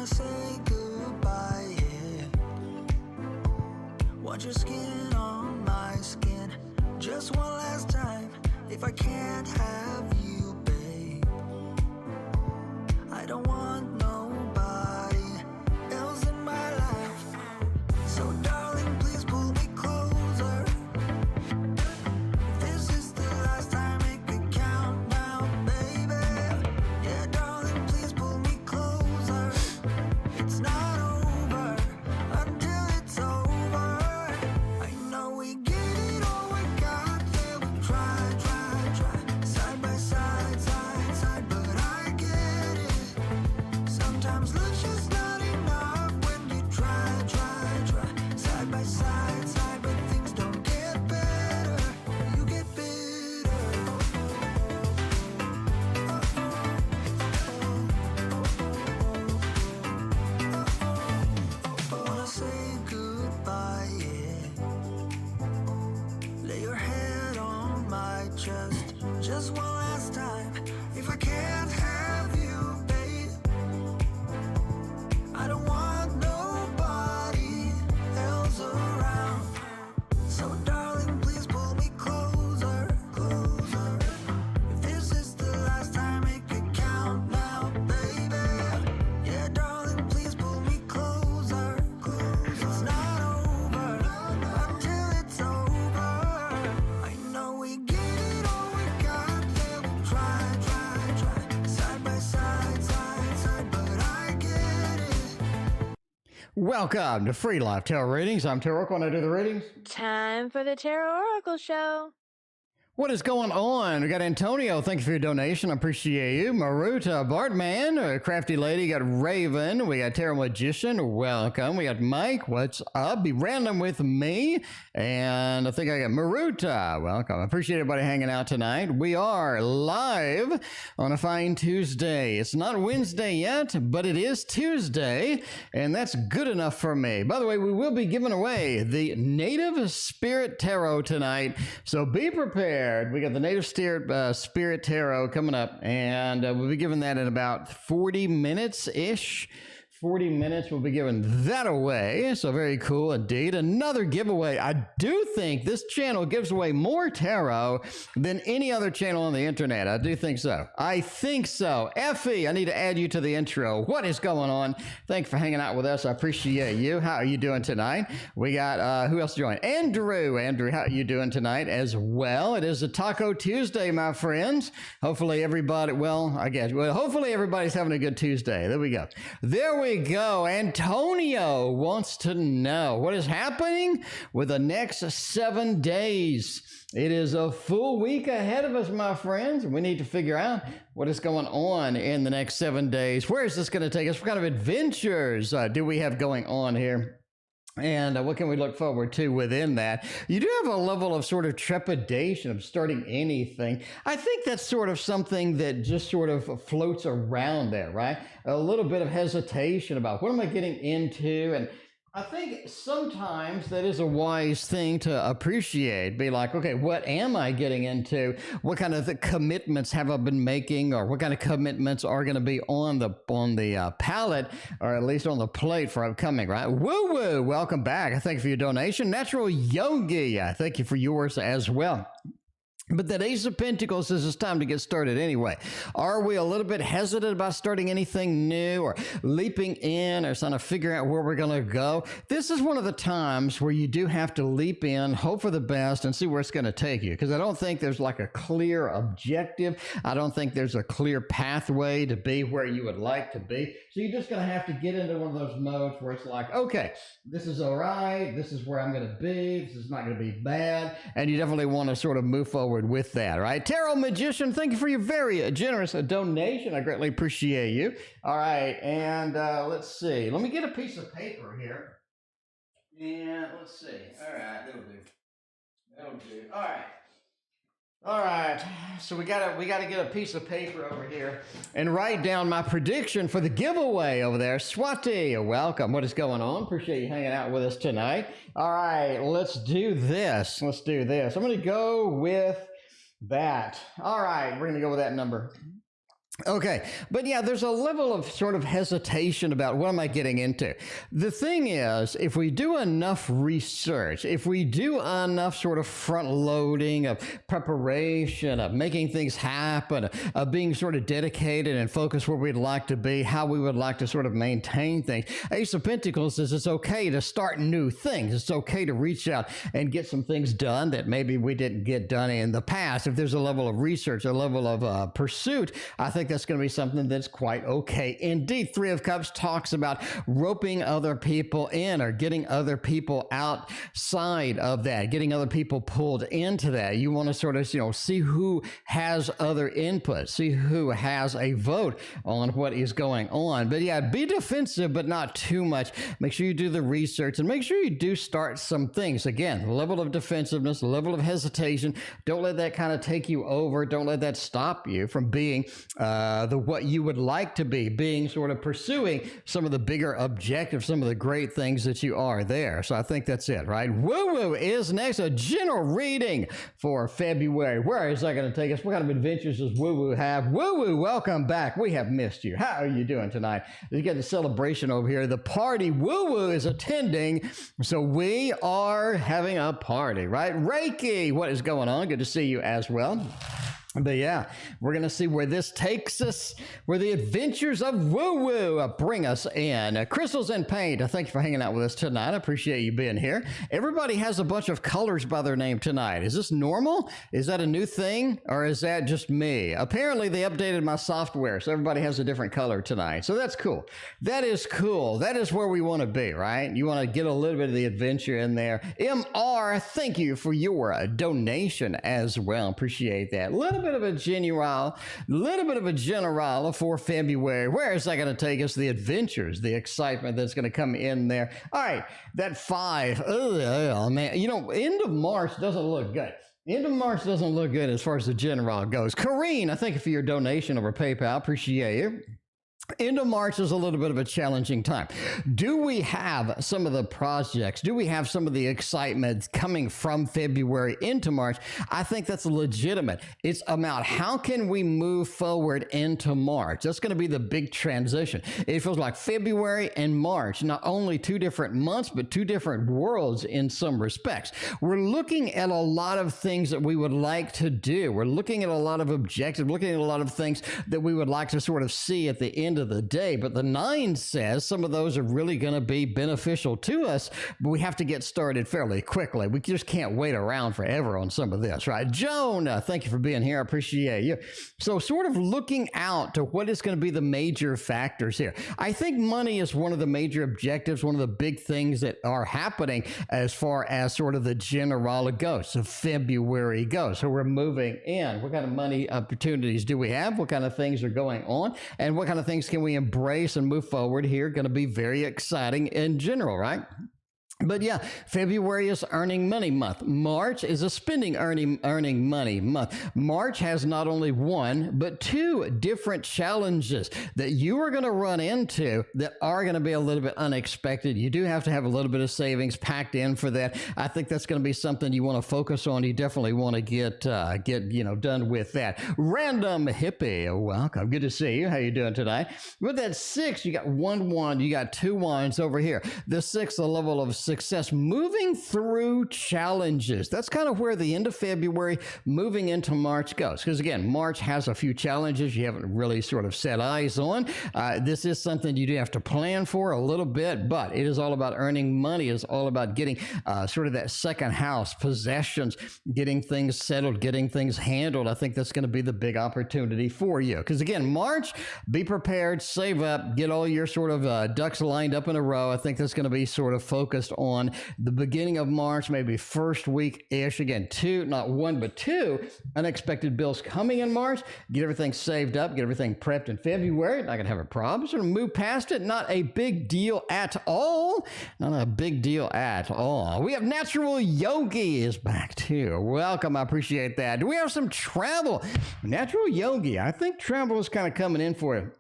say goodbye, yeah. Want your skin on my skin. Just one last time. If I can't have you, babe, I don't want nobody else in my life. So darling, please pull me closer. If this is the last time, make it count now, baby. Yeah, darling, please pull me closer. It's not over until it's over. I know we get it all we got, yeah, we try, side by side, but I get it. Sometimes love's just not enough when you try, side by side, but things don't get better, you get bitter. I wanna say goodbye, yeah. Lay your head on my chest, just one last time. If I can't have you, babe, I don't want nobody else around. So darling, please pull me closer. If this is the last time, make it count now, baby. Yeah, darling, please pull me closer. It's not over until it's over. I know we get it all we got, yeah, we try, side by side, but I get it. Welcome to Free Life Tarot Readings. I'm TarotOracle and I do the readings. Time for the Tarot Oracle Show. What is going on? We got Antonio. Thank you for your donation. I appreciate you. Maruta, Bartman, Crafty Lady. Got Raven. We got Tarot Magician. Welcome. We got Mike. What's up? Be random with me. And I think I got Maruta. Welcome. I appreciate everybody hanging out tonight. We are live on a fine Tuesday. It's not Wednesday yet, but it is Tuesday, and that's good enough for me. By the way, we will be giving away the Native Spirit Tarot tonight, so be prepared. We got the Native Spirit Tarot coming up, and we'll be giving that in about 40 minutes-ish. 40 minutes, we'll be giving that away. So very cool indeed. Another giveaway. I do think this channel gives away more tarot than any other channel on the internet. I do think so. I think so. Effie, I need to add you to the intro. What is going on? Thanks for hanging out with us. I appreciate you. How are you doing tonight? We got, who else joined? Andrew. Andrew, how are you doing tonight as well? It is a Taco Tuesday, my friends. Hopefully everybody, hopefully everybody's having a good Tuesday. There we go. There we go. Antonio wants to know what is happening with the next 7 days. It is a full week ahead of us, my friends. We need to figure out what is going on in the next 7 days. Where is this going to take us? What kind of adventures do we have going on here? And what can we look forward to within that? You do have a level of sort of trepidation of starting anything. I think that's sort of something that just sort of floats around there, right? A little bit of hesitation about what am I getting into? And I think sometimes that is a wise thing to appreciate. Be like, okay, what am I getting into? What kind of commitments have I been making, or what kind of commitments are going to be on the palette, or at least on the plate for upcoming, right? Woo woo! Welcome back. I thank you for your donation. Natural Yogi, I thank you for yours as well. But that Ace of Pentacles says it's time to get started anyway. Are we a little bit hesitant about starting anything new or leaping in or trying to figure out where we're going to go? This is one of the times where you do have to leap in, hope for the best, and see where it's going to take you. Because I don't think there's like a clear objective. I don't think there's a clear pathway to be where you would like to be. So you're just going to have to get into one of those modes where it's like, okay, this is all right. This is where I'm going to be. This is not going to be bad. And you definitely want to sort of move forward with that, right? Tarot Magician, thank you for your very generous donation. I greatly appreciate you. All right, and let's see. Let me get a piece of paper here. And let's see. All right, that'll do. That'll do. All right. All right, so we gotta get a piece of paper over here and write down my prediction for the giveaway over there. Swati, welcome. What is going on? Appreciate you hanging out with us tonight. All right, let's do this. Let's do this. I'm gonna go with that. All right, we're gonna go with that number. Okay, but yeah, there's a level of sort of hesitation about what am I getting into. The thing is, if we do enough research, if we do enough sort of front loading of preparation, of making things happen, of being sort of dedicated and focused where we'd like to be, how we would like to sort of maintain things. Ace of Pentacles says it's okay to start new things. It's okay to reach out and get some things done that maybe we didn't get done in the past. If there's a level of research, a level of pursuit, I think that's going to be something that's quite okay. Indeed, Three of Cups talks about roping other people in or getting other people outside of that, getting other people pulled into that. You want to sort of, see who has other input, see who has a vote on what is going on. But yeah, be defensive, but not too much. Make sure you do the research and make sure you do start some things. Again, level of defensiveness, level of hesitation. Don't let that kind of take you over. Don't let that stop you from being what you would like to be, being sort of pursuing some of the bigger objectives, some of the great things that you are there. So I think that's it, right? Woo Woo is next, a general reading for February. Where is that going to take us? What kind of adventures does Woo Woo have? Woo Woo, welcome back. We have missed you. How are you doing tonight? You got the celebration over here. The party Woo Woo is attending, so we are having a party, right? Reiki, what is going on? Good to see you as well. But yeah, we're going to see where this takes us, where the adventures of woo-woo bring us in. Crystals and Paint, thank you for hanging out with us tonight. I appreciate you being here. Everybody has a bunch of colors by their name tonight. Is this normal? Is that a new thing? Or is that just me? Apparently, they updated my software, so everybody has a different color tonight. So that's cool. That is cool. That is where we want to be, right? You want to get a little bit of the adventure in there. MR, thank you for your donation as well. Appreciate that. Little bit of a general for February. Where is that going to take us? The adventures, the excitement that's going to come in there. All right, that 5. Oh, man. End of March doesn't look good. End of March doesn't look good as far as the general goes. Carine, I thank you for your donation over PayPal. Appreciate you. End of March is a little bit of a challenging time. Do we have some of the projects? Do we have some of the excitement coming from February into March? I think that's legitimate. It's about how can we move forward into March? That's going to be the big transition. It feels like February and March, not only 2 different months, but 2 different worlds in some respects. We're looking at a lot of things that we would like to do. We're looking at a lot of objectives, looking at a lot of things that we would like to sort of see at the end of the day. But the 9 says some of those are really going to be beneficial to us, but we have to get started fairly quickly. We just can't wait around forever on some of this, right? Joan, thank you for being here. I appreciate you. So sort of looking out to what is going to be the major factors here. I think money is one of the major objectives, one of the big things that are happening as far as sort of the general goes. So February goes. So we're moving in. What kind of money opportunities do we have? What kind of things are going on? And what kind of things can we embrace and move forward here? Going to be very exciting in general, right? But yeah, February is earning money month. March is a spending earning money month. March has not only 1, but 2 different challenges that you are going to run into that are going to be a little bit unexpected. You do have to have a little bit of savings packed in for that. I think that's going to be something you want to focus on. You definitely want to get done with that. Random Hippie, welcome. Good to see you. How you doing tonight? With that 6, you got 1 1, you got 2 1s over here. The 6, the level of success, moving through challenges. That's kind of where the end of February, moving into March goes. Because again, March has a few challenges you haven't really sort of set eyes on. This is something you do have to plan for a little bit, but it is all about earning money. It's all about getting sort of that second house, possessions, getting things settled, getting things handled. I think that's going to be the big opportunity for you. Because again, March, be prepared, save up, get all your sort of ducks lined up in a row. I think that's going to be sort of focused on the beginning of March, maybe first week-ish. Again, 2, not 1, but 2 unexpected bills coming in March. Get everything saved up, get everything prepped in February. Not going to have a problem. Sort of move past it. Not a big deal at all. Not a big deal at all. We have Natural Yogi is back too. Welcome. I appreciate that. Do we have some travel? Natural Yogi. I think travel is kind of coming in for you.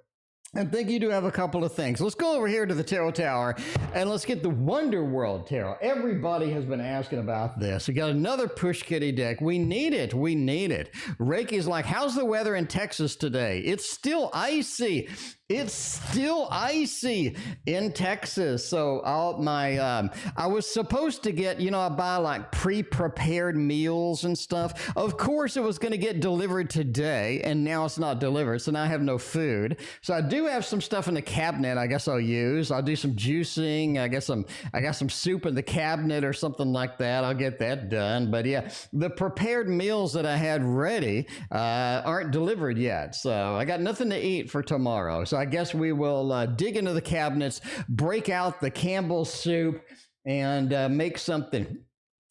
I think you do have a couple of things. Let's go over here to the Tarot Tower and let's get the Wonder World Tarot. Everybody has been asking about this. We got another Push Kitty deck. We need it. We need it. Reiki's like, how's the weather in Texas today? It's still icy. It's still icy in Texas. So I was supposed to get, I buy like pre-prepared meals and stuff. Of course, it was going to get delivered today, and now it's not delivered. So now I have no food. So I do have some stuff in the cabinet. I guess I'll use. I'll do some juicing. I got some soup in the cabinet or something like that. I'll get that done. But yeah, the prepared meals that I had ready aren't delivered yet. So I got nothing to eat for tomorrow. So I guess we will dig into the cabinets, break out the Campbell's soup, and make something.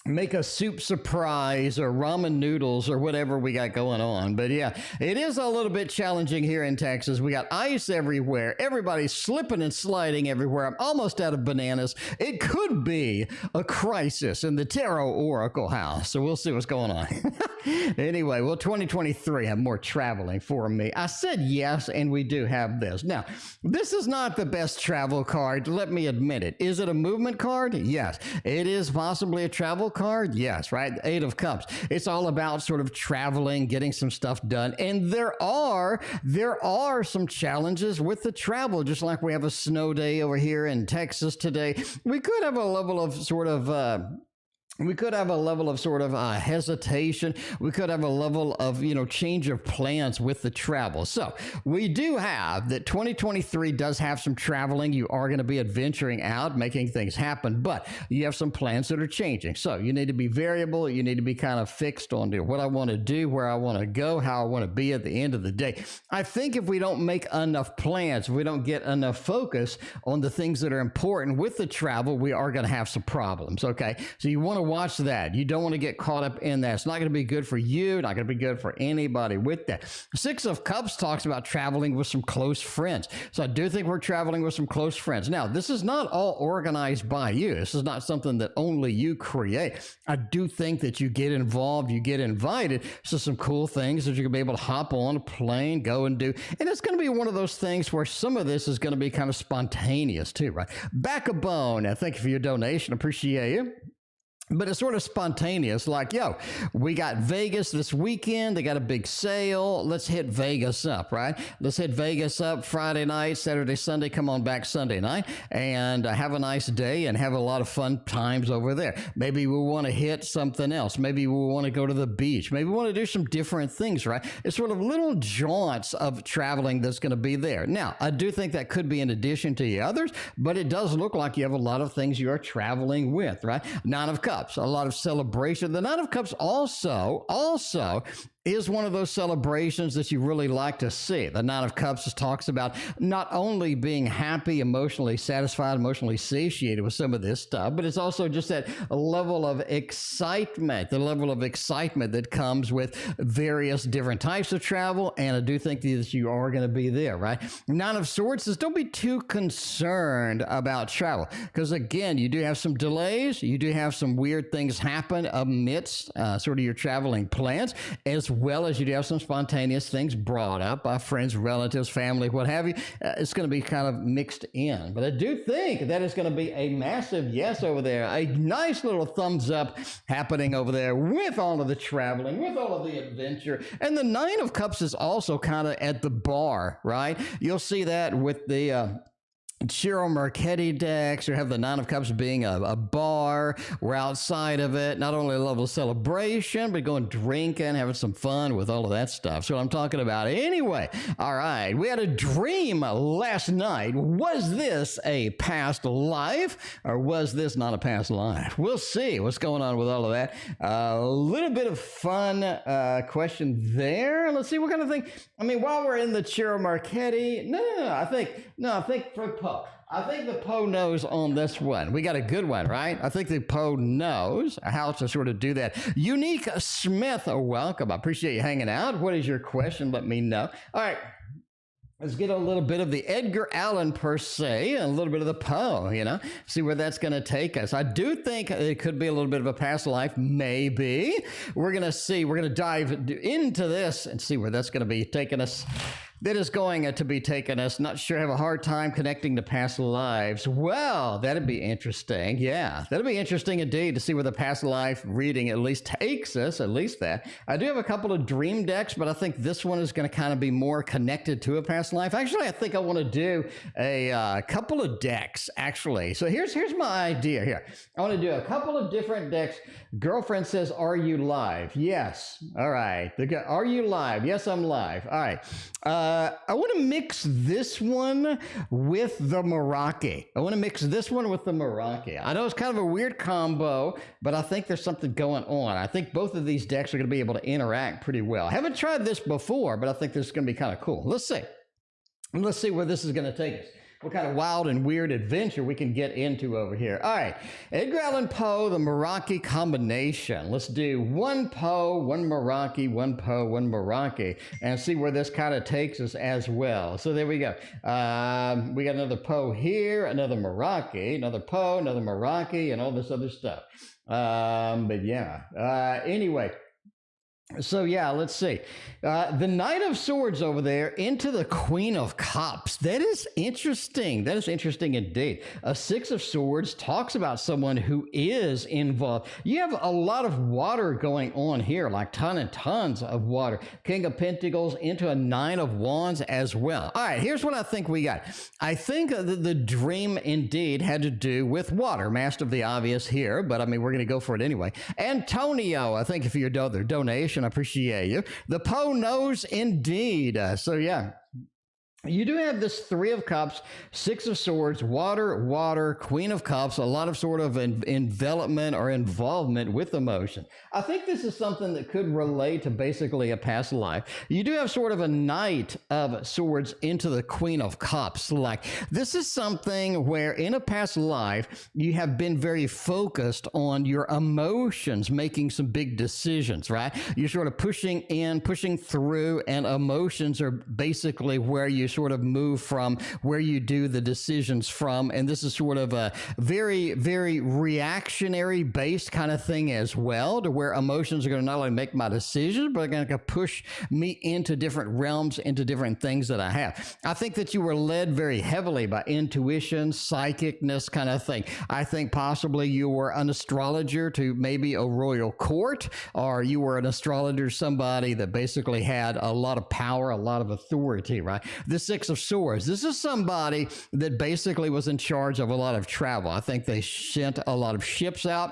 Make a soup surprise or ramen noodles or whatever we got going on. But yeah, it is a little bit challenging here in Texas. We got ice everywhere. Everybody's slipping and sliding everywhere. I'm almost out of bananas. It could be a crisis in the Tarot Oracle house. So we'll see what's going on. Anyway, well, 2023 have more traveling for me. I said yes, and we do have this. Now, this is not the best travel card. Let me admit it. Is it a movement card? Yes. It is possibly a travel card? Yes, right? The Eight of Cups. It's all about sort of traveling, getting some stuff done. And there are some challenges with the travel, just like we have a snow day over here in Texas today. We could have a level of hesitation. We could have a level of, change of plans with the travel. So we do have that 2023 does have some traveling. You are going to be adventuring out, making things happen, but you have some plans that are changing. So you need to be variable. You need to be kind of fixed on what I want to do, where I want to go, how I want to be at the end of the day. I think if we don't make enough plans, if we don't get enough focus on the things that are important with the travel, we are going to have some problems. Okay. So you want to watch that. You don't want to get caught up in that. It's not going to be good for you, not going to be good for anybody with that. Six of Cups talks about traveling with some close friends. So I do think we're traveling with some close friends. Now, this is not all organized by you. This is not something that only you create. I do think that you get involved, you get invited to some cool things that you can be able to hop on a plane, go and do. And it's going to be one of those things where some of this is going to be kind of spontaneous too, right? Back a bone. Thank you for your donation. Appreciate you. But it's sort of spontaneous, like, yo, we got Vegas this weekend. They got a big sale. Let's hit Vegas up, right? Let's hit Vegas up Friday night, Saturday, Sunday. Come on back Sunday night and have a nice day and have a lot of fun times over there. Maybe we want to hit something else. Maybe we want to go to the beach. Maybe we want to do some different things, right? It's sort of little jaunts of traveling that's going to be there. Now, I do think that could be in addition to the others, but it does look like you have a lot of things you are traveling with, right? Nine of Cups. A lot of celebration. The Nine of Cups also is one of those celebrations that you really like to see. The Nine of Cups just talks about not only being happy, emotionally satisfied, emotionally satiated with some of this stuff, but it's also just that level of excitement, the level of excitement that comes with various different types of travel. And I do think that you are going to be there, right? Nine of Swords says don't be too concerned about travel, because again, you do have some delays. You do have some weird things happen amidst sort of your traveling plans, as well as you do have some spontaneous things brought up by friends, relatives, family, what have you. It's going to be kind of mixed in. But I do think that is going to be a massive yes over there. A nice little thumbs up happening over there with all of the traveling, with all of the adventure. And the Nine of Cups is also kind of at the bar, right? You'll see that with the Cheryl Marchetti decks, or have the Nine of Cups being a bar. We're outside of it. Not only a level of celebration, but going drinking, having some fun with all of that stuff. So what I'm talking about. Anyway, all right. We had a dream last night. Was this a past life, or was this not a past life? We'll see what's going on with all of that. A little bit of fun question there. Let's see what kind of thing. I mean, while we're in the Cheryl Marchetti, no, I think for Poe. I think the Poe knows on this one. We got a good one, right? I think the Poe knows how to sort of do that. Unique Smith, welcome. I appreciate you hanging out. What is your question? Let me know. All right. Let's get a little bit of the Edgar Allan per se, and a little bit of the Poe, see where that's going to take us. I do think it could be a little bit of a past life, maybe. We're going to see. We're going to dive into this and see where that's going to be taking us. that is going to be taking us. Not sure, have a hard time connecting to past lives. Well, that'd be interesting. Yeah, that'd be interesting indeed to see where the past life reading at least takes us, at least that. I do have a couple of dream decks, but I think this one is going to kind of be more connected to a past life. Actually, I think I want to do a couple of decks, actually. So here's my idea here. I want to do a couple of different decks. Girlfriend says, are you live? Yes. All right. Are you live? Yes, I'm live. All right. I want to mix this one with the Meraki. I know it's kind of a weird combo, but I think there's something going on. I think both of these decks are going to be able to interact pretty well. I haven't tried this before, but I think this is going to be kind of cool. Let's see. Let's see where this is going to take us. What kind of wild and weird adventure we can get into over here. All right, Edgar Allan Poe, the Meraki combination. Let's do one Poe, one Meraki, one Poe, one Meraki, and see where this kind of takes us as well. So there we go. We got another Poe here, another Meraki, another Poe, another Meraki, and all this other stuff. But yeah, anyway. So yeah, let's see. The Knight of Swords over there into the Queen of Cups. That is interesting. That is interesting indeed. A Six of Swords talks about someone who is involved. You have a lot of water going on here, like tons and tons of water. King of Pentacles into a Nine of Wands as well. All right, here's what I think we got. I think that the dream indeed had to do with water. Master of the obvious here, but I mean, we're going to go for it anyway. Antonio, I think if you're their donation, I appreciate you. The Poe knows indeed. So yeah. You do have this Three of Cups, Six of Swords, water, Queen of Cups, a lot of sort of envelopment or involvement with emotion. I think this is something that could relate to basically a past life. You do have sort of a Knight of Swords into the Queen of Cups. Like, this is something where in a past life, you have been very focused on your emotions, making some big decisions, right? You're sort of pushing in, pushing through, and emotions are basically where you sort of move from, where you do the decisions from. And this is sort of a very, very reactionary based kind of thing as well, to where emotions are going to not only make my decisions, but are going to push me into different realms, into different things that I have. I think that you were led very heavily by intuition, psychicness kind of thing. I think possibly you were an astrologer to maybe a royal court, or you were an astrologer, somebody that basically had a lot of power, a lot of authority, right? The Six of Swords. This is somebody that basically was in charge of a lot of travel. I think they sent a lot of ships out.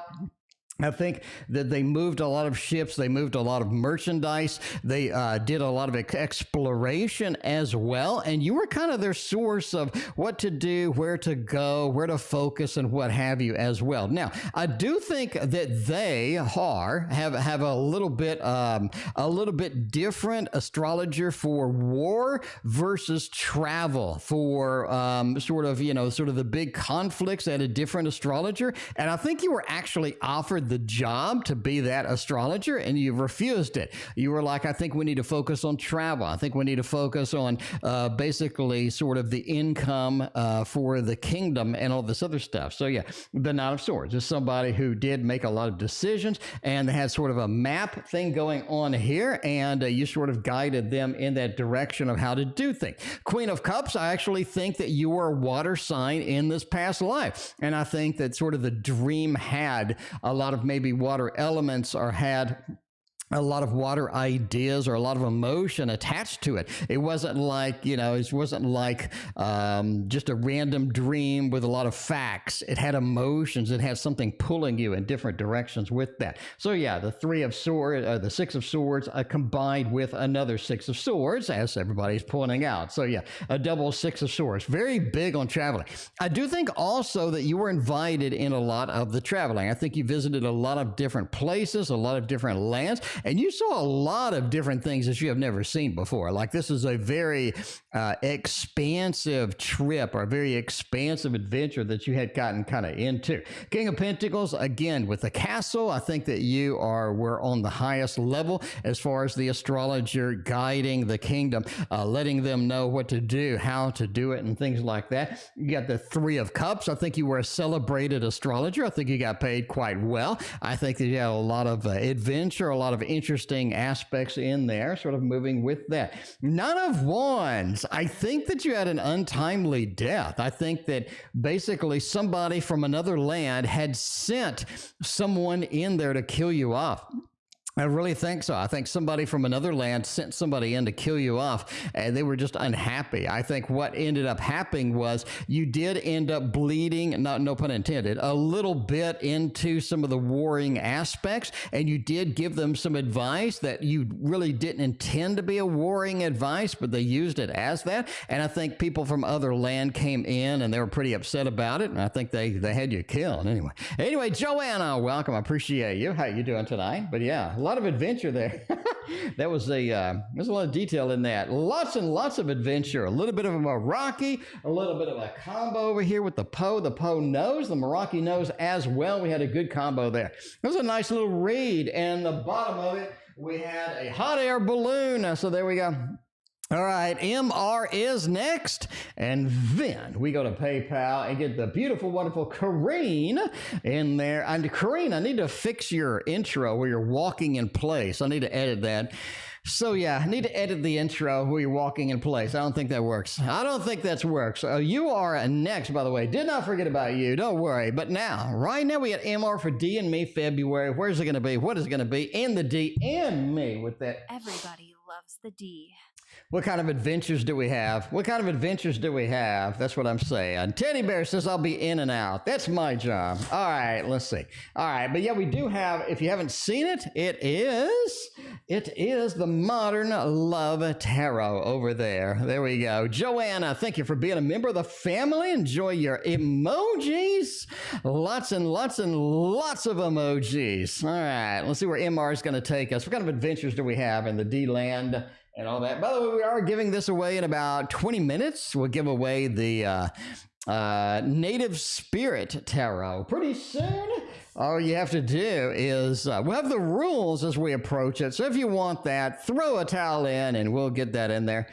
I think that they moved a lot of ships. They moved a lot of merchandise. They did a lot of exploration as well. And you were kind of their source of what to do, where to go, where to focus, and what have you as well. Now, I do think that they have a little bit different astrologer for war versus travel, for sort of the big conflicts at a different astrologer. And I think you were actually offered the job to be that astrologer, and you refused it. You were like, I think we need to focus on travel. I think we need to focus on basically sort of the income for the kingdom and all this other stuff. So yeah, the Knight of Swords is somebody who did make a lot of decisions, and they had sort of a map thing going on here, and you sort of guided them in that direction of how to do things. Queen of Cups, I actually think that you were a water sign in this past life, and I think that sort of the dream had a lot of maybe water elements, or had a lot of water ideas or a lot of emotion attached to it. It wasn't like, it wasn't like just a random dream with a lot of facts. It had emotions. It had something pulling you in different directions with that. So yeah, the Three of Swords, the Six of Swords combined with another Six of Swords, as everybody's pointing out. So yeah, a double Six of Swords. Very big on traveling. I do think also that you were invited in a lot of the traveling. I think you visited a lot of different places, a lot of different lands, and you saw a lot of different things that you have never seen before. Like, this is a very expansive trip, or a very expansive adventure that you had gotten kind of into. King of Pentacles, again, with the castle, I think that you were on the highest level as far as the astrologer guiding the kingdom, letting them know what to do, how to do it, and things like that. You got the Three of Cups. I think you were a celebrated astrologer. I think you got paid quite well. I think that you had a lot of adventure, a lot of interesting aspects in there, sort of moving with that. Nine of Wands. I think that you had an untimely death. I think that basically somebody from another land had sent someone in there to kill you off. I really think so. I think somebody from another land sent somebody in to kill you off, and they were just unhappy. I think what ended up happening was you did end up bleeding, no pun intended, a little bit into some of the warring aspects, and you did give them some advice that you really didn't intend to be a warring advice, but they used it as that. And I think people from other land came in, and they were pretty upset about it, and I think they had you killed. Anyway, Joanna, welcome. I appreciate you. How you doing tonight? But yeah, a lot of adventure there. There's a lot of detail in that. Lots and lots of adventure. A little bit of a Meraki, a little bit of a combo over here with the Poe nose, the Meraki nose as well. We had a good combo there. It was a nice little read, and the bottom of it, we had a hot air balloon. So there we go. All right, MR is next, and then we go to PayPal and get the beautiful, wonderful Carine in there. And Carine, I need to fix your intro where you're walking in place. I need to edit that. So yeah, I need to edit the intro where you're walking in place. I don't think that works. I don't think that works. You are next, by the way. Did not forget about you. Don't worry. But now, right now, we got MR for D and me February. Where's it going to be? What is it going to be? In the D and me with that. Everybody loves the D. What kind of adventures do we have? What kind of adventures do we have? That's what I'm saying. Teddy Bear says I'll be in and out. That's my job. All right, let's see. All right, but yeah, we do have, if you haven't seen it, it is the Modern Love Tarot over there. There we go. Joanna, thank you for being a member of the family. Enjoy your emojis. Lots and lots and lots of emojis. All right, let's see where MR is going to take us. What kind of adventures do we have in the D-land? And all that. By the way, we are giving this away in about 20 minutes. We'll give away the Native Spirit Tarot pretty soon. All you have to do is, we'll have the rules as we approach it. So if you want that, throw a towel in and we'll get that in there.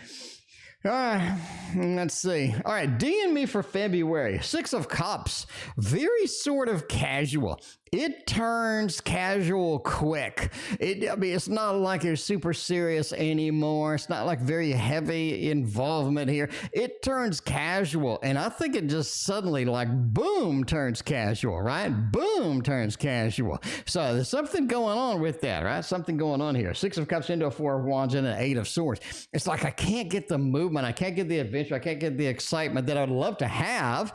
All right, let's see. All right, D and me for February. 6 of Cups. Very sort of casual. It turns casual quick. It's not like it's super serious anymore. It's not like very heavy involvement here. It turns casual, and I think it just suddenly like boom turns casual, right? Boom turns casual. So there's something going on with that, right? Something going on here. 6 of Cups into a 4 of Wands and an 8 of Swords. It's like I can't get the movement. I can't get the adventure. I can't get the excitement that I would love to have.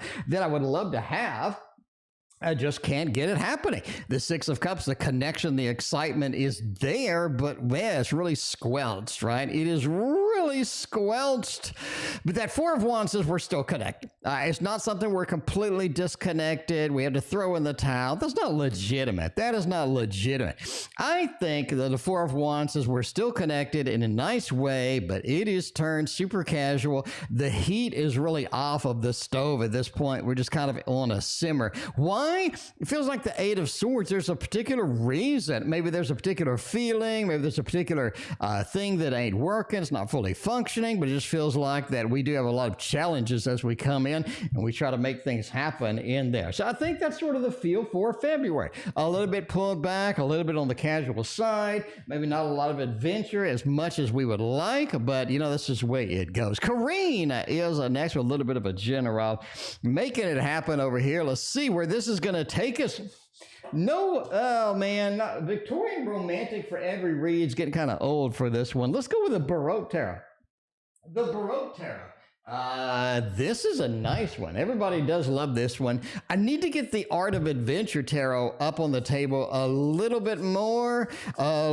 I just can't get it happening. The 6 of Cups, the connection, the excitement is there, but man, it's really squelched, right? It is really squelched. But that 4 of Wands says we're still connected. It's not something we're completely disconnected. We have to throw in the towel. That's not legitimate. That is not legitimate. I think that the 4 of Wands says we're still connected in a nice way, but it is turned super casual. The heat is really off of the stove at this point. We're just kind of on a simmer. Why? It feels like the 8 of Swords, there's a particular reason. Maybe there's a particular feeling. Maybe there's a particular thing that ain't working. It's not fully functioning, but it just feels like that we do have a lot of challenges as we come in and we try to make things happen in there. So I think that's sort of the feel for February. A little bit pulled back, a little bit on the casual side, maybe not a lot of adventure as much as we would like, but you know, this is the way it goes. Carine is next with a little bit of a general, making it happen over here. Let's see where this is going to take us. No, oh man, Victorian Romantic for every read's getting kind of old for this one. Let's go with the Baroque Tarot. The Baroque Tarot. This is a nice one. Everybody does love this one. I need to get the Art of Adventure Tarot up on the table a little bit more. I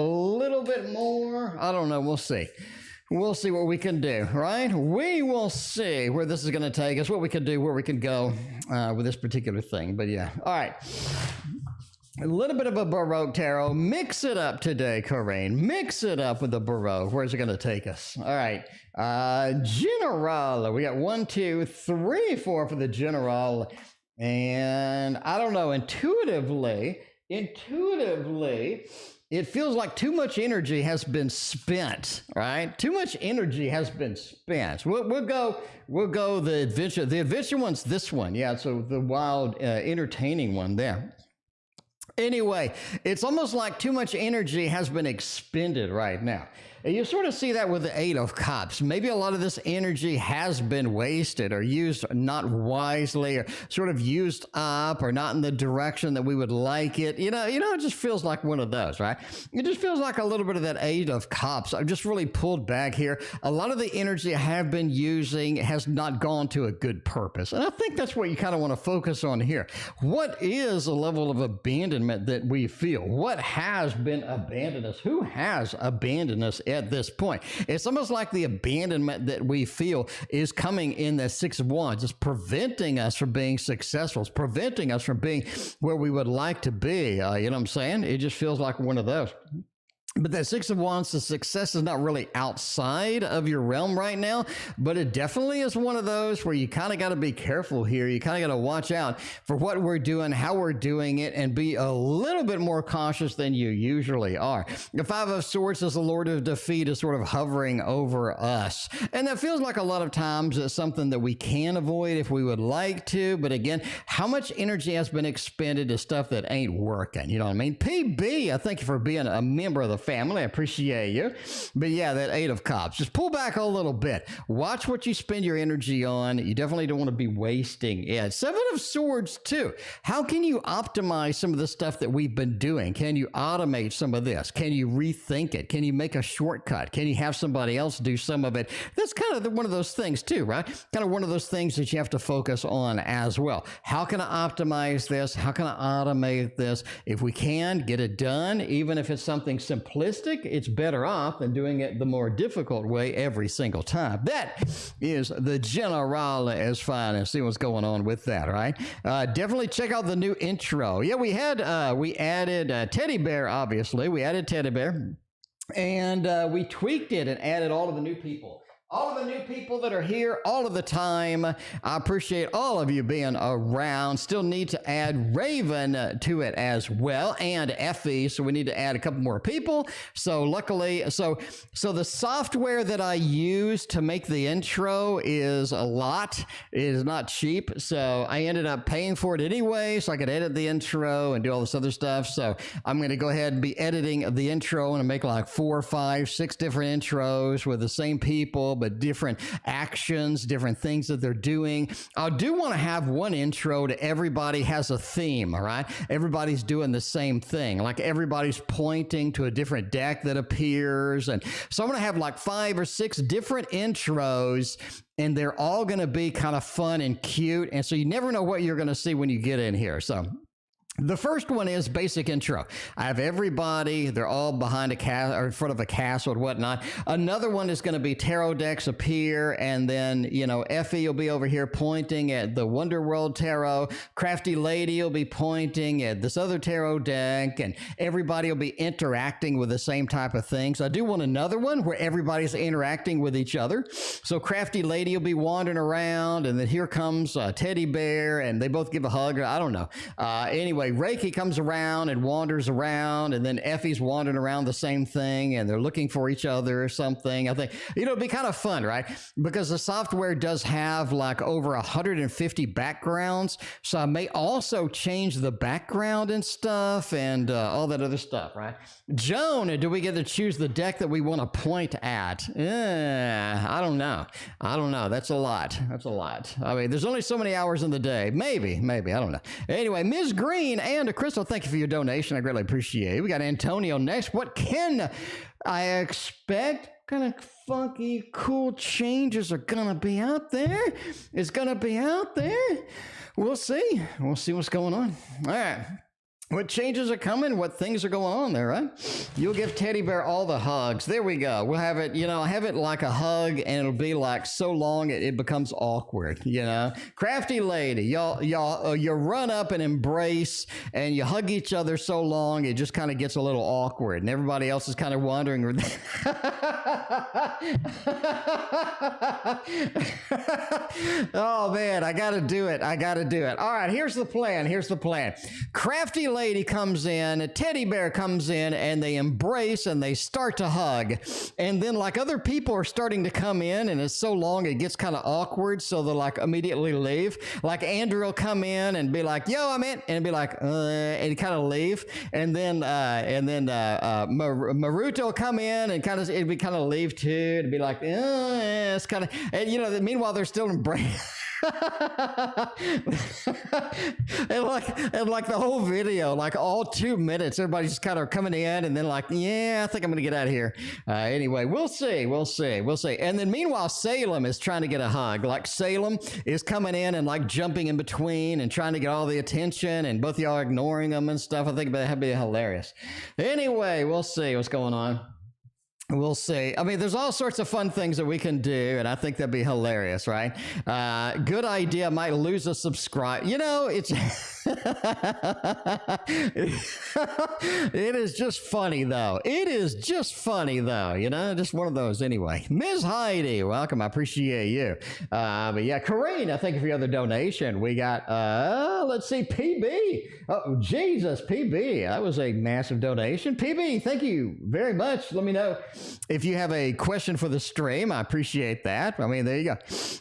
don't know. We'll see. We'll see what we can do, right? We will see where this is going to take us, what we can do, where we can go with this particular thing. But yeah, all right. A little bit of a Baroque Tarot. Mix it up today, Carine. Mix it up with the Baroque. Where's it going to take us? All right. General. We got 1, 2, 3, 4 for the General. And I don't know, intuitively, it feels like too much energy has been spent, right? Too much energy has been spent. We'll go the adventure. The adventure one's this one. Yeah, so the wild, entertaining one there. Anyway, it's almost like too much energy has been expended right now. And you sort of see that with the Eight of Cups. Maybe a lot of this energy has been wasted or used not wisely or sort of used up or not in the direction that we would like it. You know, it just feels like one of those, right? It just feels like a little bit of that Eight of Cups. I've just really pulled back here. A lot of the energy I have been using has not gone to a good purpose. And I think that's what you kind of want to focus on here. What is a level of abandonment that we feel? What has been abandoned us? Who has abandoned us at this point? It's almost like the abandonment that we feel is coming in the Six of Wands. It's preventing us from being successful. It's preventing us from being where we would like to be. You know what I'm saying? It just feels like one of those. But that Six of Wands, the success is not really outside of your realm right now, but it definitely is one of those where you kind of got to be careful here. You kind of got to watch out for what we're doing, how we're doing it, and be a little bit more cautious than you usually are. The Five of Swords is the Lord of Defeat is sort of hovering over us. And that feels like a lot of times it's something that we can avoid if we would like to. But again, how much energy has been expended to stuff that ain't working? You know what I mean? PB, I thank you for being a member of the family. I appreciate you. But yeah, that Eight of Cups. Just pull back a little bit. Watch what you spend your energy on. You definitely don't want to be wasting it. Seven of Swords too. How can you optimize some of the stuff that we've been doing? Can you automate some of this? Can you rethink it? Can you make a shortcut? Can you have somebody else do some of it? That's kind of one of those things too, right? Kind of one of those things that you have to focus on as well. How can I optimize this? How can I automate this? If we can, get it done, even if it's something simplistic, it's better off than doing it the more difficult way every single time. That is the general as fine and see what's going on with that, right? Definitely check out the new intro. Yeah, we added Teddy Bear, obviously. We added Teddy Bear, and we tweaked it and added all of the new people. All of the new people that are here all of the time. I appreciate all of you being around. Still need to add Raven to it as well, and Effie, so we need to add a couple more people. So luckily, so the software that I use to make the intro is a lot. It is not cheap, so I ended up paying for it anyway, so I could edit the intro and do all this other stuff. So I'm going to go ahead and be editing the intro and make like 4, 5, 6 different intros with the same people, but different actions, different things that they're doing. I do want to have one intro to everybody has a theme, all right? Everybody's doing the same thing. Like everybody's pointing to a different deck that appears. And so I'm going to have like 5 or 6 different intros, and they're all going to be kind of fun and cute. And so you never know what you're going to see when you get in here. So the first one is basic intro. I have everybody, they're all behind a castle or in front of a castle and whatnot. Another one is going to be tarot decks appear, and then, you know, Effie will be over here pointing at the Wonder World Tarot. Crafty Lady will be pointing at this other tarot deck, and everybody will be interacting with the same type of things. I do want another one where everybody's interacting with each other. So Crafty Lady will be wandering around, and then here comes Teddy Bear, and they both give a hug. I don't know. Anyway, Reiki comes around and wanders around, and then Effie's wandering around the same thing, and they're looking for each other or something. I think, you know, it'd be kind of fun, right? Because the software does have like over 150 backgrounds, so I may also change the background and stuff and all that other stuff, right? Joan, do we get to choose the deck that we want to point at? I don't know. That's a lot. I mean, there's only so many hours in the day. Maybe, I don't know. Anyway, MsGreen and Crystal, thank you for your donation. I greatly appreciate it. We got Antonio next. What can I expect? What kind of funky, cool changes are going to be out there? It's going to be out there. We'll see. We'll see what's going on. All right. What changes are coming? What things are going on there, right? You'll give Teddy Bear all the hugs. There we go. We'll have it, you know, have it like a hug, and it'll be like so long it becomes awkward, you know? Crafty Lady, y'all, you run up and embrace, and you hug each other so long, it just kind of gets a little awkward, and everybody else is kind of wondering. Oh, man, I got to do it. All right, here's the plan. Crafty Lady lady comes in, a teddy bear comes in, and they embrace and they start to hug. And then like other people are starting to come in, and it's so long it gets kind of awkward, so they'll like immediately leave. Like Andrew will come in and be like, yo, I'm in, and be like, and kind of leave. And then Maruto will come in and it'd be kind of leave too. It'd be like, it's kind of, and you know, meanwhile they're still embracing. and like the whole video, like all 2 minutes, everybody's just kind of coming in and then like, yeah, I think I'm gonna get out of here. Anyway, we'll see. And then meanwhile, Salem is trying to get a hug. Like Salem is coming in and like jumping in between and trying to get all the attention, and both of y'all are ignoring them and stuff. I think that'd be hilarious. Anyway, we'll see what's going on. We'll see. I mean, there's all sorts of fun things that we can do, and I think that'd be hilarious, right? Good idea. Might lose a subscribe. You know, it's it is just funny, though. It is just funny, though. You know, just one of those anyway. Ms. Heidi, welcome. I appreciate you. But yeah, Carine, thank you for your other donation. We got, let's see, PB. Oh, Jesus, PB. That was a massive donation. PB, thank you very much. Let me know if you have a question for the stream. I appreciate that. I mean, there you go.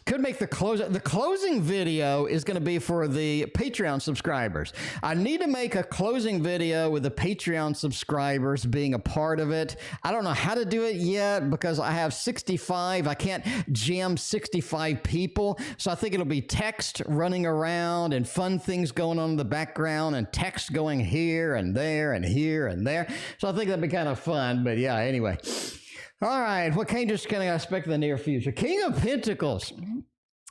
Could make the closing video is going to be for the Patreon subscribers. I need to make a closing video with the Patreon subscribers being a part of it. I don't know how to do it yet because I have 65. I can't jam 65 people. So I think it'll be text running around and fun things going on in the background and text going here and there and here and there. So I think that'd be kind of fun. But yeah, anyway. All right, what can I expect in the near future? King of Pentacles.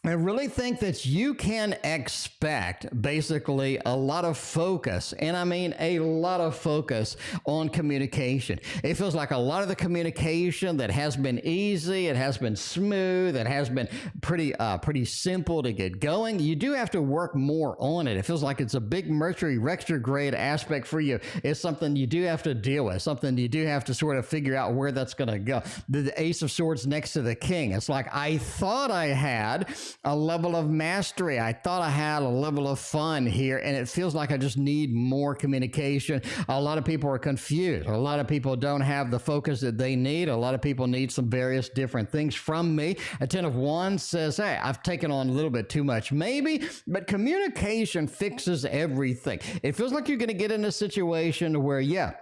I really think that you can expect basically a lot of focus, and I mean a lot of focus on communication. It feels like a lot of the communication that has been easy, it has been smooth, it has been pretty simple to get going. You do have to work more on it. It feels like it's a big Mercury retrograde aspect for you. It's something you do have to deal with, something you do have to sort of figure out where that's going to go. The Ace of Swords next to the King. It's like I thought I had a level of mastery. I thought I had a level of fun here, and it feels like I just need more communication. A lot of people are confused. A lot of people don't have the focus that they need. A lot of people need some various different things from me. A 10 of Wands says, hey, I've taken on a little bit too much, maybe, but communication fixes everything. It feels like you're going to get in a situation where, yeah,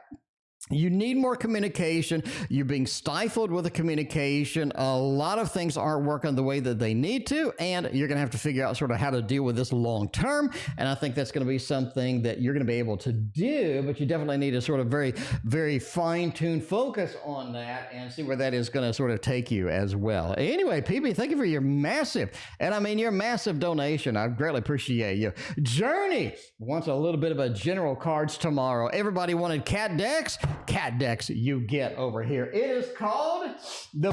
you need more communication. You're being stifled with the communication. A lot of things aren't working the way that they need to, and you're going to have to figure out sort of how to deal with this long term. And I think that's going to be something that you're going to be able to do, but you definitely need to sort of very, very fine-tuned focus on that and see where that is going to sort of take you as well. Anyway, PB, thank you for your massive, and I mean your massive donation. I greatly appreciate you. Journey wants a little bit of a general cards tomorrow. Everybody wanted cat decks. Cat decks you get over here. It is called the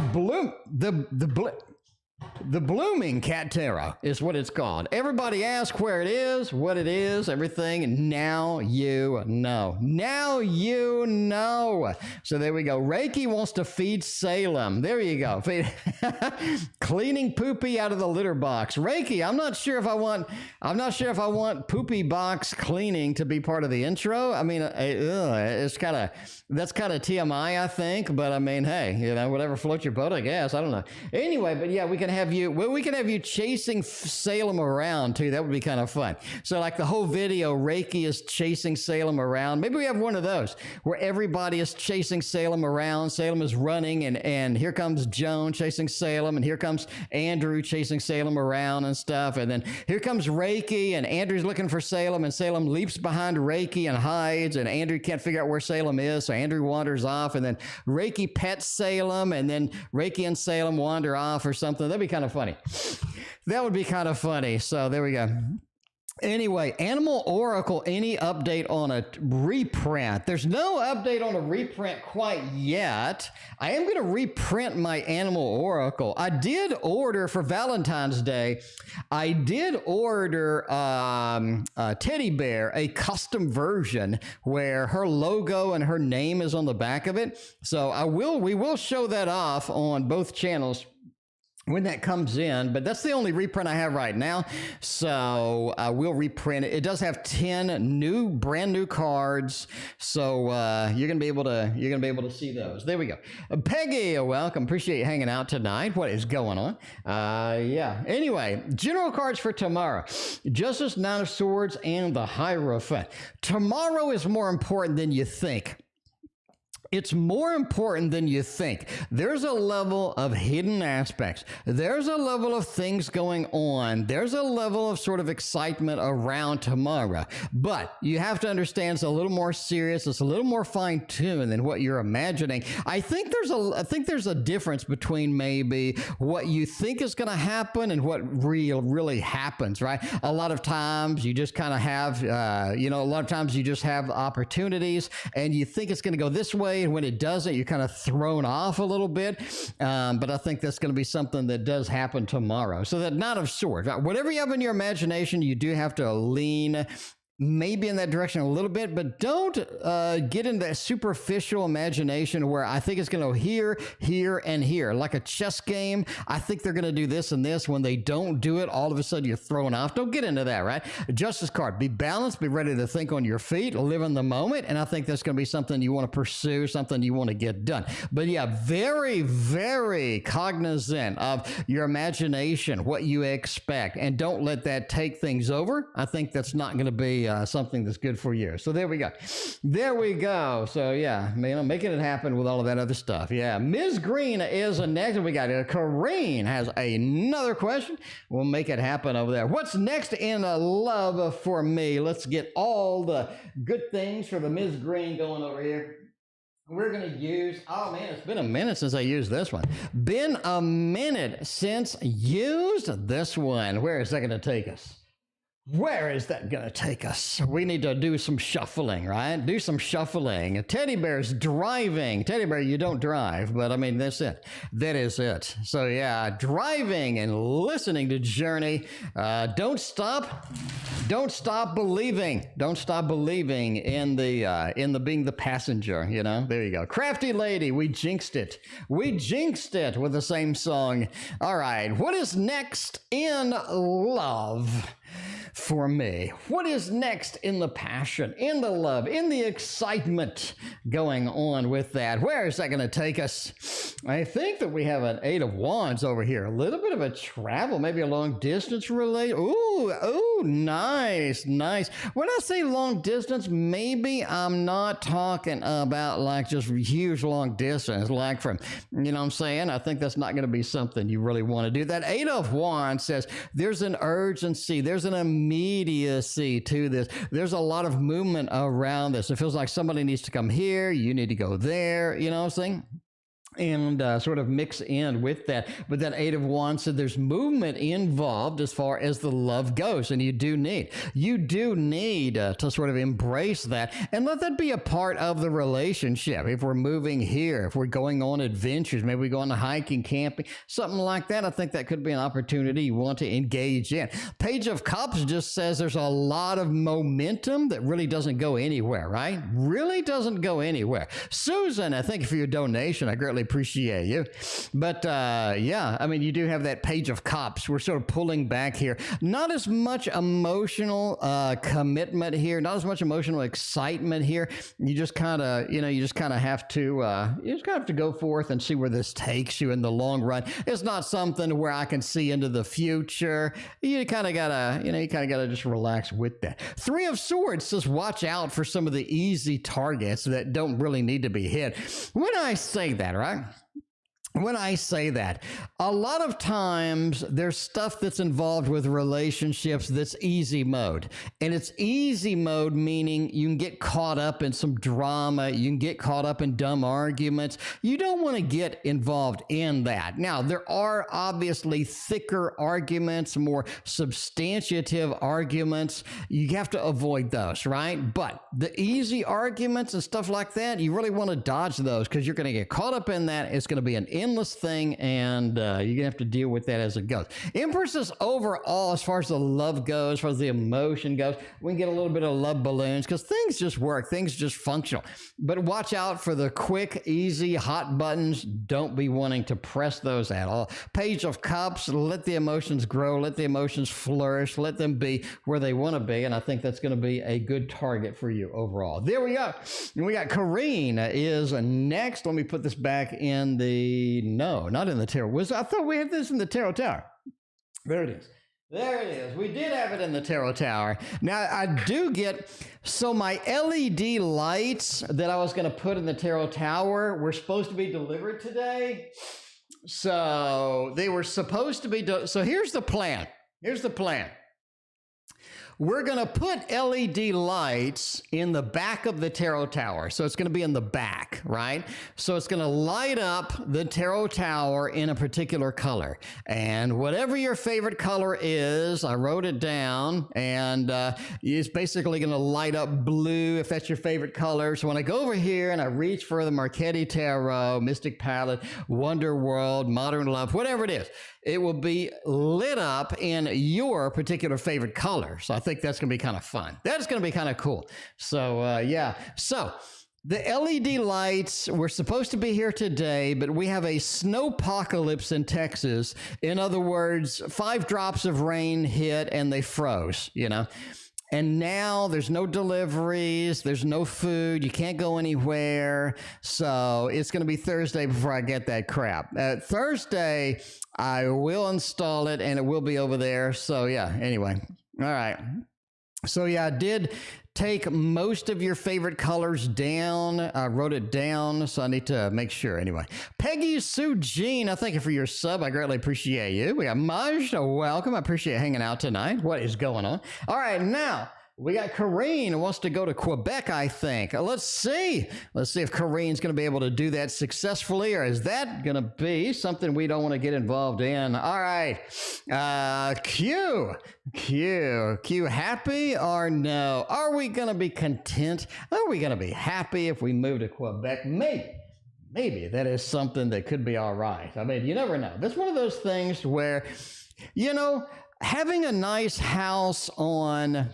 Blooming Cat Tarot is what it's called. Everybody asks where it is, what it is, everything. Now you know. Now you know. So there we go. Reiki wants to feed Salem. There you go. Cleaning poopy out of the litter box. Reiki, I'm not sure if I want poopy box cleaning to be part of the intro. I mean, that's kind of TMI, I think. But I mean, hey, you know, whatever floats your boat, I guess. I don't know. Anyway, but yeah, we can have you chasing Salem around too. That would be kind of fun. So like the whole video, Reiki is chasing Salem around. Maybe we have one of those where everybody is chasing Salem around. Salem is running, and here comes Joan chasing Salem, and here comes Andrew chasing Salem around and stuff. And then here comes Reiki, and Andrew's looking for Salem, and Salem leaps behind Reiki and hides, and Andrew can't figure out where Salem is. So Andrew wanders off, and then Reiki pets Salem, and then Reiki and Salem wander off or something. That'd be kind of funny. That would be kind of funny. So there we go. Anyway, Animal Oracle, any update on a reprint? There's no update on a reprint quite yet. I am going to reprint my Animal Oracle. I did order for Valentine's Day. I did order a teddy bear, a custom version where her logo and her name is on the back of it. So we will show that off on both channels when that comes in, but that's the only reprint I have right now. So we'll reprint it. It does have 10 brand new cards. So you're gonna be able to see those. There we go. Peggy, welcome. Appreciate you hanging out tonight. What is going on? Yeah. Anyway, general cards for tomorrow: Justice, Nine of Swords, and the Hierophant. Tomorrow is more important than you think. It's more important than you think. There's a level of hidden aspects. There's a level of things going on. There's a level of sort of excitement around tomorrow. But you have to understand it's a little more serious. It's a little more fine-tuned than what you're imagining. I think there's a difference between maybe what you think is going to happen and what really happens, right? A lot of times you just kind of have, a lot of times you just have opportunities and you think it's going to go this way. And when it doesn't, you're kind of thrown off a little bit. But I think that's going to be something that does happen tomorrow. So that Knight of Swords, right? Whatever you have in your imagination, you do have to lean maybe in that direction a little bit, but don't get into that superficial imagination where I think it's going to go here, here, and here. Like a chess game, I think they're going to do this and this. When they don't do it, all of a sudden you're thrown off. Don't get into that, right? Justice card, be balanced, be ready to think on your feet, live in the moment, and I think that's going to be something you want to pursue, something you want to get done. But yeah, very, very cognizant of your imagination, what you expect, and don't let that take things over. I think that's not going to be something that's good for you. So there we go. There we go. So yeah, making it happen with all of that other stuff. Yeah. MsGreen is next. We got Carine has another question. We'll make it happen over there. What's next in love for me? Let's get all the good things for the MsGreen going over here. We're going to use, oh man, it's been a minute since I used this one. Been a minute since used this one. Where is that going to take us? Where is that going to take us? We need to do some shuffling, right? Do some shuffling. Teddy bear's driving. Teddy bear, you don't drive, but I mean, that's it. That is it. So yeah, driving and listening to Journey. Don't stop. Don't stop believing. Don't stop believing in the being the passenger, you know? There you go. Crafty Lady, we jinxed it. We jinxed it with the same song. All right, what is next in love for me? What is next in the passion, in the love, in the excitement going on with that? Where is that going to take us? I think that we have an 8 of Wands over here. A little bit of a travel, maybe a long distance relate. Ooh, nice, nice. When I say long distance, maybe I'm not talking about like just huge long distance, like from, you know what I'm saying? I think that's not going to be something you really want to do. That 8 of Wands says there's an urgency, there's an immediacy to this. There's a lot of movement around this. It feels like somebody needs to come here, you need to go there, you know what I'm saying? And sort of mix in with that. But that 8 of Wands said there's movement involved as far as the love goes. And you do need to sort of embrace that and let that be a part of the relationship. If we're moving here, if we're going on adventures, maybe we go on hiking, camping, something like that, I think that could be an opportunity you want to engage in. Page of Cups just says there's a lot of momentum that really doesn't go anywhere, right? Really doesn't go anywhere. Susan, I thank you for your donation. I greatly appreciate you. But yeah, I mean, you do have that Page of Cups. We're sort of pulling back here. Not as much emotional commitment here. Not as much emotional excitement here. You just kind of, have to go forth and see where this takes you in the long run. It's not something where I can see into the future. You kind of gotta just relax with that. 3 of Swords says watch out for some of the easy targets that don't really need to be hit. When I say that, right? When I say that, a lot of times there's stuff that's involved with relationships that's easy mode. And it's easy mode meaning you can get caught up in some drama. You can get caught up in dumb arguments. You don't want to get involved in that. Now, there are obviously thicker arguments, more substantive arguments. You have to avoid those, right? But the easy arguments and stuff like that, you really want to dodge those because you're going to get caught up in that. It's going to be an endless thing, and you're going to have to deal with that as it goes. Empresses overall, as far as the love goes, as far as the emotion goes, we can get a little bit of love balloons because things just work. Things just functional. But watch out for the quick, easy, hot buttons. Don't be wanting to press those at all. Page of Cups, let the emotions grow. Let the emotions flourish. Let them be where they want to be. And I think that's going to be a good target for you overall. There we go. And we got Carine is next. Let me put this back in the, no, not in the Tarot Wizard. I thought we had this in the Tarot Tower. There it is. There it is. We did have it in the Tarot Tower. Now, I do get, so my LED lights that I was going to put in the Tarot Tower were supposed to be delivered today. So they were supposed to be, so here's the plan. Here's the plan. We're going to put LED lights in the back of the Tarot Tower. So it's going to be in the back, right? So it's going to light up the Tarot Tower in a particular color. And whatever your favorite color is, I wrote it down, and it's basically going to light up blue if that's your favorite color. So when I go over here and I reach for the Marchetti Tarot, Mystic Palette, Wonder World, Modern Love, whatever it is, it will be lit up in your particular favorite color. So I think that's going to be kind of fun. That's going to be kind of cool. So, yeah. So the LED lights were supposed to be here today, but we have a snowpocalypse in Texas. In other words, 5 drops of rain hit and they froze, you know. And now there's no deliveries, there's no food, you can't go anywhere. So it's going to be Thursday before I get that crap. Thursday, I will install it and it will be over there. So yeah, anyway. All right. So yeah, I did take most of your favorite colors down. I wrote it down, so I need to make sure. Anyway, Peggy Sue Jean, I thank you for your sub. I greatly appreciate you. We got Maj, welcome. I appreciate hanging out tonight. What is going on? All right, now we got Carine who wants to go to Quebec, I think. Let's see. Let's see if Carine's going to be able to do that successfully, or is that going to be something we don't want to get involved in? All right. Q, happy or no? Are we going to be content? Are we going to be happy if we move to Quebec? Maybe that is something that could be all right. I mean, you never know. That's one of those things where, you know, having a nice house on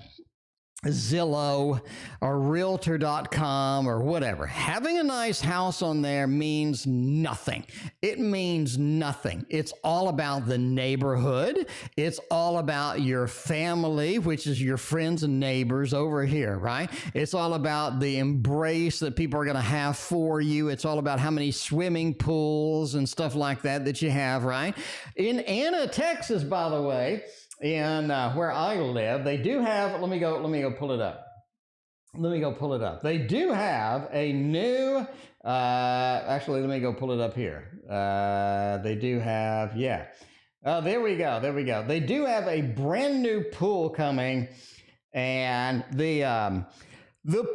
Zillow or Realtor.com or whatever, having a nice house on there means nothing. It means nothing. It's all about the neighborhood. It's all about your family, which is your friends and neighbors over here, right? It's all about the embrace that people are going to have for you. It's all about how many swimming pools and stuff like that that you have, right? In Anna, Texas, by the way, in where I live, they do have, let me go pull it up. They do have a new, actually, let me go pull it up here. They do have, yeah. There we go. They do have a brand new pool coming, and the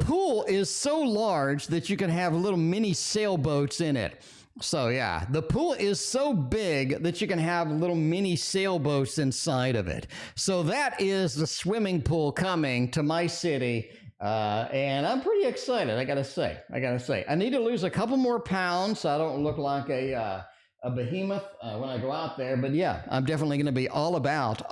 pool is so large that you can have little mini sailboats in it. So yeah, the pool is so big that you can have little mini sailboats inside of it. So that is the swimming pool coming to my city. And I'm pretty excited, I gotta say. I need to lose a couple more pounds so I don't look like a behemoth when I go out there. But yeah, I'm definitely going to be all about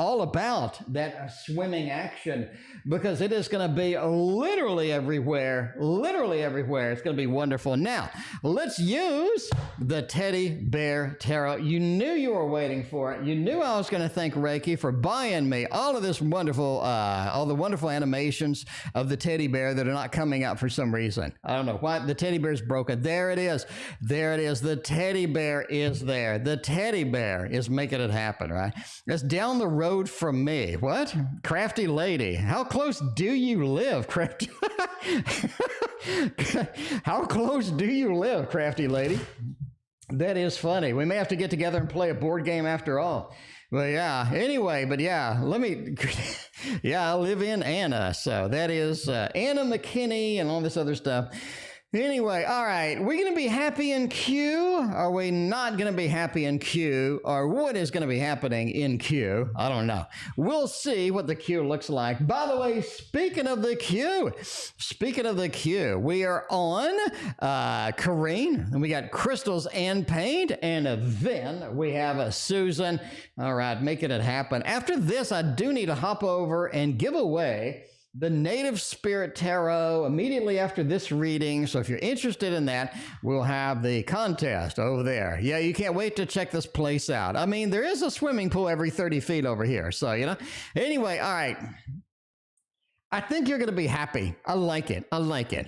that swimming action, because it is going to be literally everywhere. It's going to be wonderful. Now, let's use the Teddy Bear Tarot. You knew you were waiting for it. You knew I was going to thank Reiki for buying me all of this wonderful, all the wonderful animations of the teddy bear that are not coming out for some reason. I don't know why. The teddy bear's broken. There it is. The teddy bear is there. The teddy bear is making it happen, right? That's down the road from me. What? Crafty lady. How close do you live, Crafty? How close do you live, Crafty lady? That is funny. We may have to get together and play a board game after all. But yeah, anyway, I live in Anna. So that is Anna McKinney and all this other stuff. Anyway, all right. We're going to be happy in Q. Are we not going to be happy in Q? Or what is going to be happening in Q? I don't know. We'll see what the Q looks like. By the way, speaking of the Q, we are on Carine, and we got crystals and paint, and then we have Susan. All right, making it happen. After this, I do need to hop over and give away the Native Spirit Tarot immediately after this reading. So if you're interested in that, we'll have the contest over there. Yeah, you can't wait to check this place out. I mean, there is a swimming pool every 30 feet over here. So, you know, anyway, all right. I think you're going to be happy. I like it,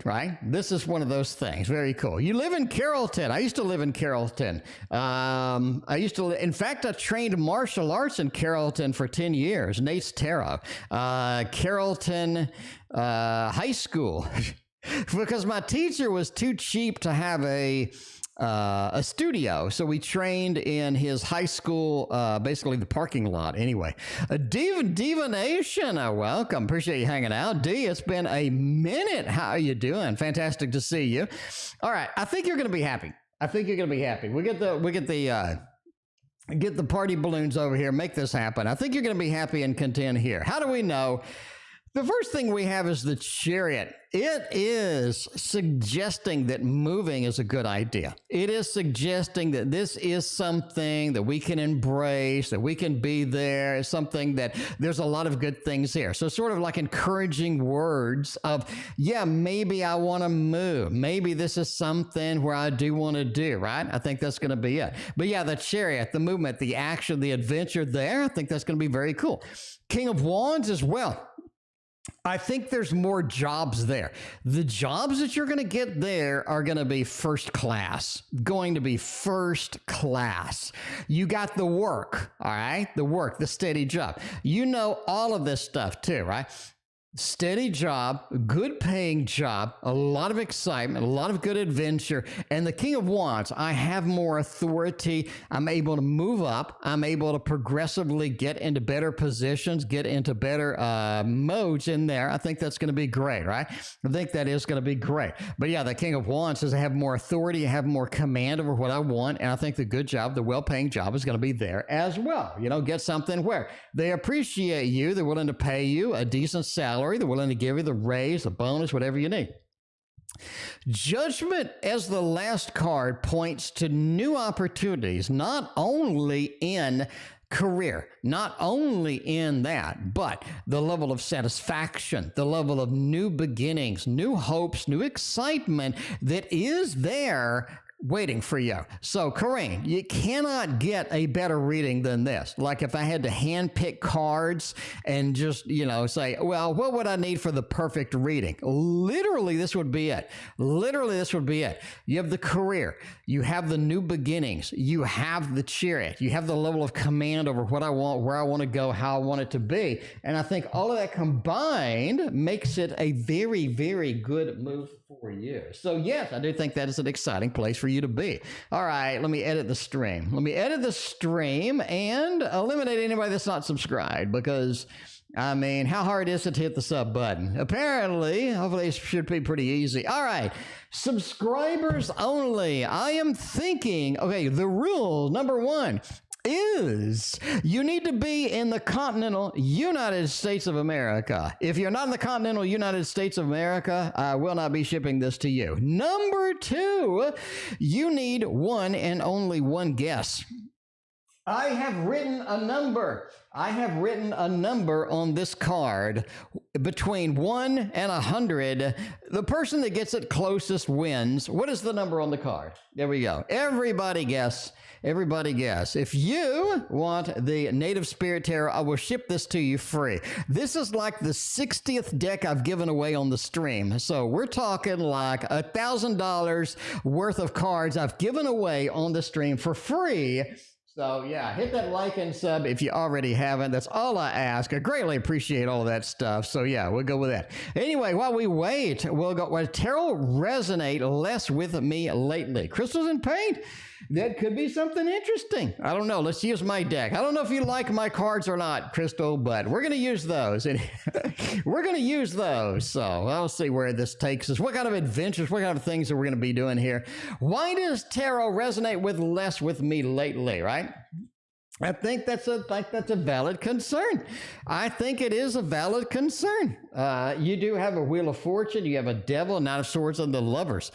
right? This is one of those things. Very cool. You live in Carrollton. I used to live in Carrollton. In fact, I trained martial arts in Carrollton for 10 years. Nate's Tarot. Carrollton High School. Because my teacher was too cheap to have a studio. So we trained in his high school, basically the parking lot. Anyway, Diva Nation, welcome. Appreciate you hanging out. D, it's been a minute. How are you doing? Fantastic to see you. All right. I think you're going to be happy. We get the party balloons over here. Make this happen. I think you're going to be happy and content here. How do we know? The first thing we have is the Chariot. It is suggesting that moving is a good idea. It is suggesting that this is something that we can embrace, that we can be there. It's something that there's a lot of good things here. So sort of like encouraging words of, yeah, maybe I want to move. Maybe this is something where I do want to do, right? I think that's going to be it. But yeah, the Chariot, the movement, the action, the adventure there, I think that's going to be very cool. King of Wands as well. I think there's more jobs there. The jobs that you're going to get there are going to be first class, You got the work, all right? The work, the steady job. You know all of this stuff too, right? Steady job, good paying job, a lot of excitement, a lot of good adventure. And the King of Wands, I have more authority. I'm able to move up. I'm able to progressively get into better positions, get into better modes in there. I think that's going to be great, right? I think that is going to be great. But yeah, the King of Wands says I have more authority, I have more command over what I want. And I think the good job, the well-paying job is going to be there as well. You know, get something where they appreciate you. They're willing to pay you a decent salary. They're willing to give you the raise, the bonus, whatever you need. Judgment as the last card points to new opportunities, not only in career, not only in that, but the level of satisfaction, the level of new beginnings, new hopes, new excitement that is there waiting for you. So, Carine, you cannot get a better reading than this. Like if I had to handpick cards and just, you know, say, well, what would I need for the perfect reading? Literally, this would be it. You have the career. You have the new beginnings. You have the Chariot. You have the level of command over what I want, where I want to go, how I want it to be. And I think all of that combined makes it a very, very good move for you. So yes, I do think that is an exciting place for you to be. All right, let me edit the stream. And eliminate anybody that's not subscribed, because I mean, how hard is it to hit the sub button? Apparently, hopefully it should be pretty easy. All right, subscribers only. I am thinking, okay, the rule number 1 is you need to be in the continental United States of America. If you're not in the continental United States of America, I will not be shipping this to you. Number 2, you need one and only one guess. I have written a number on this card between 1 and 100. The person that gets it closest wins. What is the number on the card? There we go. Everybody guess. If you want the Native Spirit Tarot, I will ship this to you free. This is like the 60th deck I've given away on the stream. So we're talking like $1,000 worth of cards I've given away on the stream for free. So, yeah, hit that like and sub if you already haven't. That's all I ask. I greatly appreciate all of that stuff. So, yeah, we'll go with that. Anyway, while we wait, we'll go. Will tarot resonate less with me lately? Crystals and paint? That could be something interesting. I don't know. Let's use my deck. I don't know if you like my cards or not, Crystal, but we're going to use those. And we're going to use those. So I'll see where this takes us. What kind of adventures, what kind of things are we going to be doing here? Why does tarot resonate less with me lately, right? I think that's a valid concern. I think it is a valid concern. You do have a Wheel of Fortune. You have a Devil, Knight of Swords, and the Lovers.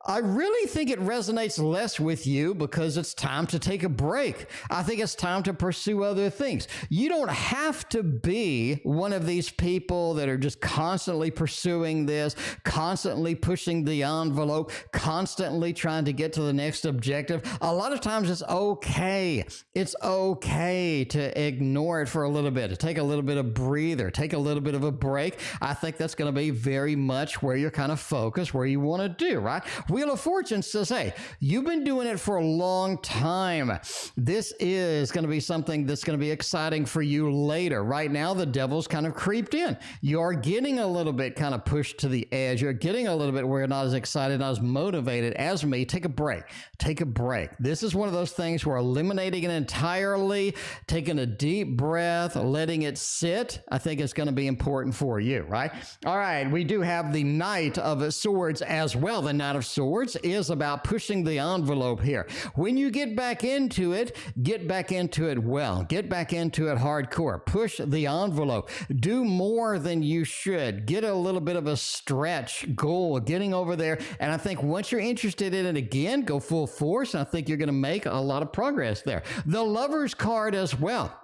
I really think it resonates less with you because it's time to take a break. I think it's time to pursue other things. You don't have to be one of these people that are just constantly pursuing this, constantly pushing the envelope, constantly trying to get to the next objective. A lot of times it's okay. It's okay to ignore it for a little bit, to take a little bit of breather, take a little bit of a break. I think that's going to be very much where you're kind of focused, where you want to do, right? Wheel of Fortune says, hey, you've been doing it for a long time. This is going to be something that's going to be exciting for you later. Right now, the Devil's kind of creeped in. You're getting a little bit kind of pushed to the edge. You're getting a little bit where you're not as excited, not as motivated as me. Take a break. Take a break. This is one of those things where eliminating it entirely, taking a deep breath, letting it sit, I think it's going to be important for you, right? All right, we do have the Knight of Swords as well. The Knight of Swords is about pushing the envelope here. When you get back into it well. Get back into it hardcore. Push the envelope. Do more than you should. Get a little bit of a stretch goal, getting over there. And I think once you're interested in it again, go full force. And I think you're going to make a lot of progress there. The Lover's card as well.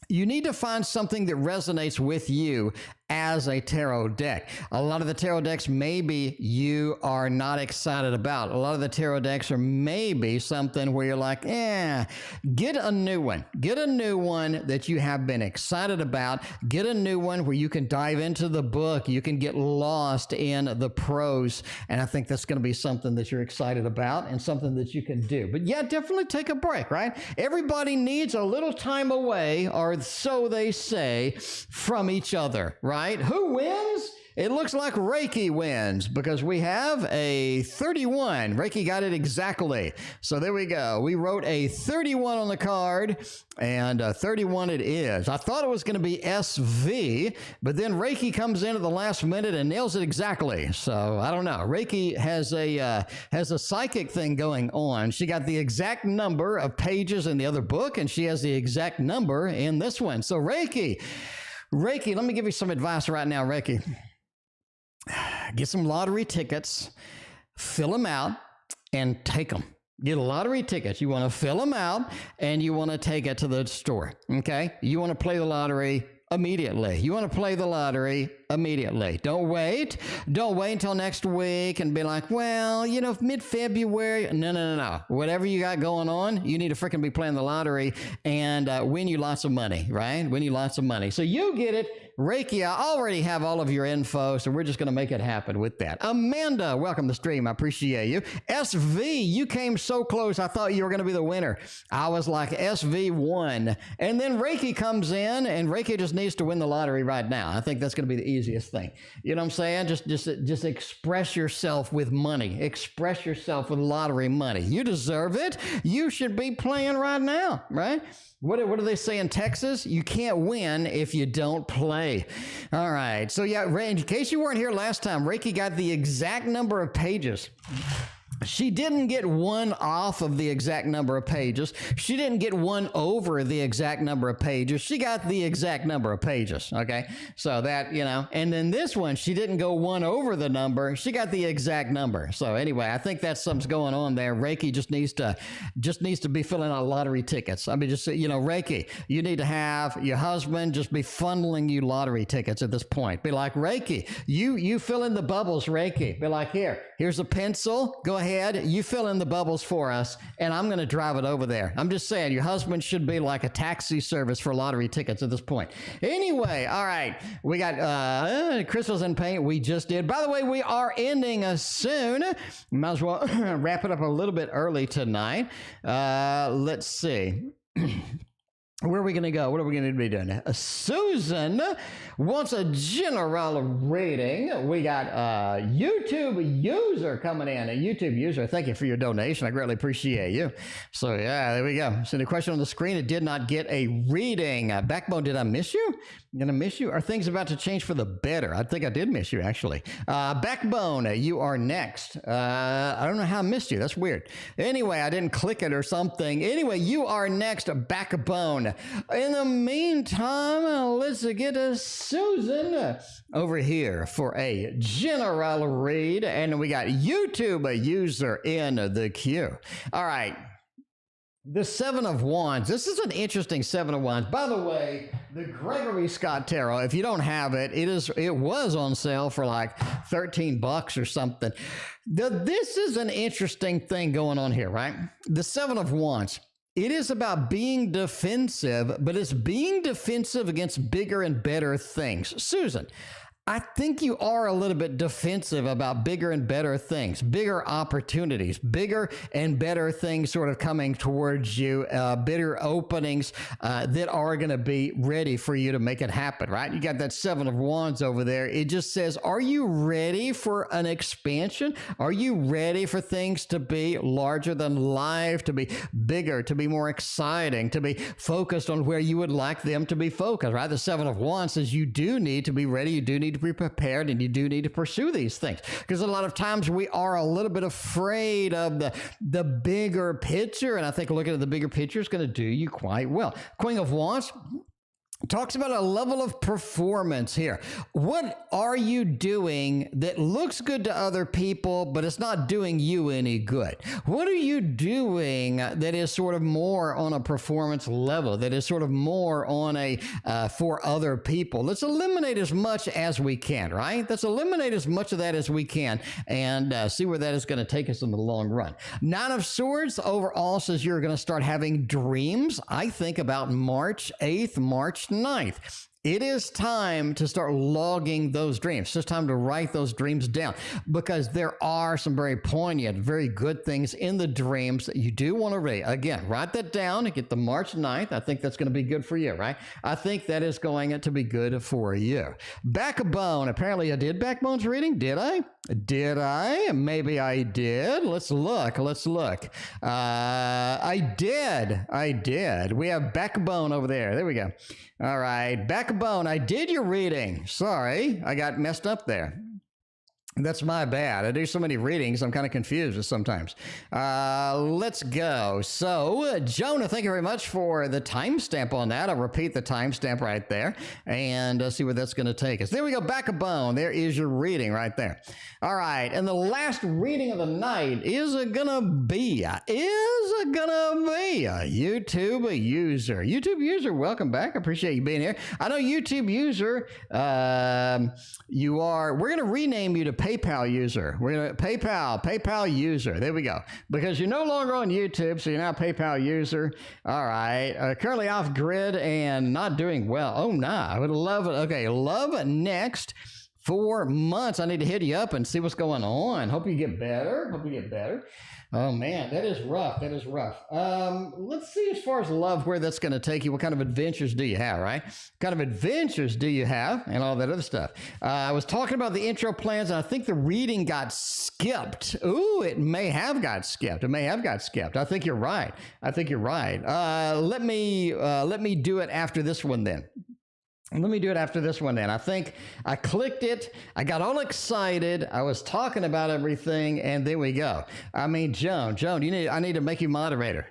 You need to find something that resonates with you as a tarot deck. A lot of the tarot decks maybe you are not excited about. A lot of the tarot decks are maybe something where you're like, get a new one. Get a new one that you have been excited about. Get a new one where you can dive into the book. You can get lost in the prose. And I think that's going to be something that you're excited about and something that you can do. But yeah, definitely take a break, right? Everybody needs a little time away, or so they say, from each other, right? Who wins? It looks like Reiki wins because we have a 31. Reiki got it exactly. So there we go. We wrote a 31 on the card, and 31 it is. I thought it was going to be SV, but then Reiki comes in at the last minute and nails it exactly. So I don't know. Reiki has a psychic thing going on. She got the exact number of pages in the other book, and she has the exact number in this one. So Reiki, let me give you some advice right now, Reiki. Get some lottery tickets, fill them out, and take them. Get a lottery tickets. You want to fill them out, and you want to take it to the store, okay? You want to play the lottery immediately. You want to play the lottery immediately. Don't wait. Don't wait until next week and be like, well, mid-February. No. Whatever you got going on, you need to freaking be playing the lottery and win you lots of money, right? Win you lots of money. So you get it. Reiki, I already have all of your info, so we're just going to make it happen with that. Amanda, welcome to the stream. I appreciate you. SV, you came so close. I thought you were going to be the winner. I was like, SV won. And then Reiki comes in, and Reiki just needs to win the lottery right now. I think that's going to be the easiest thing. You know what I'm saying? Just express yourself with money. Express yourself with lottery money. You deserve it. You should be playing right now, right? What do they say in Texas? You can't win if you don't play. All right. So yeah, in case you weren't here last time, Reiki got the exact number of pages. She didn't get one off of the exact number of pages. She didn't get one over the exact number of pages. She got the exact number of pages, okay? So that, and then this one, she didn't go one over the number. She got the exact number. So anyway, I think that's something's going on there. Reiki just needs to be filling out lottery tickets. I mean, Reiki, you need to have your husband just be funneling you lottery tickets at this point. Be like, Reiki, you fill in the bubbles, Reiki. Be like, here's a pencil. Go ahead ahead, you fill in the bubbles for us, and I'm going to drive it over there. I'm just saying, your husband should be like a taxi service for lottery tickets at this point. Anyway, all right, we got crystals and paint. We just did. By the way, we are ending soon. Might as well wrap it up a little bit early tonight. Let's see. Where are we going to go? What are we going to be doing? Susan wants a general reading. We got a YouTube user coming in. A YouTube user, thank you for your donation. I greatly appreciate you. So, yeah, there we go. So the question on the screen, it did not get a reading. Backbone, did I miss you? I'm going to miss you. Are things about to change for the better? I think I did miss you, actually. Backbone, you are next. I don't know how I missed you. That's weird. Anyway, I didn't click it or something. Anyway, you are next, Backbone. In the meantime, let's get Susan over here for a general read. And we got YouTube user in the queue. All right. The Seven of Wands. This is an interesting Seven of Wands. By the way, the Gregory Scott Tarot, if you don't have it, it was on sale for like $13 or something. This is an interesting thing going on here, right? The Seven of Wands. It is about being defensive, but it's being defensive against bigger and better things. Susan, I think you are a little bit defensive about bigger and better things, bigger opportunities, bigger and better things sort of coming towards you, bigger openings that are going to be ready for you to make it happen, right? You got that Seven of Wands over there. It just says, are you ready for an expansion? Are you ready for things to be larger than life, to be bigger, to be more exciting, to be focused on where you would like them to be focused, right? The Seven of Wands says you do need to be ready. You do need to be prepared, and you do need to pursue these things, because a lot of times we are a little bit afraid of the bigger picture, and I think looking at the bigger picture is going to do you quite well. Queen of Wands talks about a level of performance here. What are you doing that looks good to other people, but it's not doing you any good? What are you doing that is sort of more on a performance level, that is sort of more on a for other people? Let's eliminate as much as we can, right? Let's eliminate as much of that as we can and see where that is going to take us in the long run. Nine of Swords overall says you're going to start having dreams, I think, about March 8th, March 9th. It is time to start logging those dreams. It's just time to write those dreams down, because there are some very poignant, very good things in the dreams that you do want to read. Again, write that down and get the March 9th. I think that's going to be good for you, right? I think that is going to be good for you. Backbone. Apparently I did Backbone's reading. Did I? Did I? Maybe I did. Let's look. Let's look. I did. We have Backbone over there. There we go. All right. Backbone. I did your reading. Sorry. I got messed up there. That's my bad. I do so many readings, I'm kind of confused sometimes. Let's go. So, Jonah, thank you very much for the timestamp on that. I'll repeat the timestamp right there and see where that's going to take us. There we go. Backbone. There is your reading right there. All right. And the last reading of the night is going to be a YouTube user. YouTube user, welcome back. I appreciate you being here. I know YouTube user, we're going to rename you to PayPal user. We're going to PayPal user. There we go. Because you're no longer on YouTube, so you're now PayPal user. All right. Currently off grid and not doing well. Oh, nah. I would love it. Okay. Love next 4 months. I need to hit you up and see what's going on. Hope you get better. Oh, man, that is rough. Let's see, as far as love, where that's going to take you. What kind of adventures do you have, right? What kind of adventures do you have and all that other stuff? I was talking about the intro plans, and I think the reading got skipped. Ooh, it may have got skipped. I think you're right. Let me do it after this one then. I think I clicked it. I got all excited. I was talking about everything, and there we go. I mean, Joan, I need to make you moderator.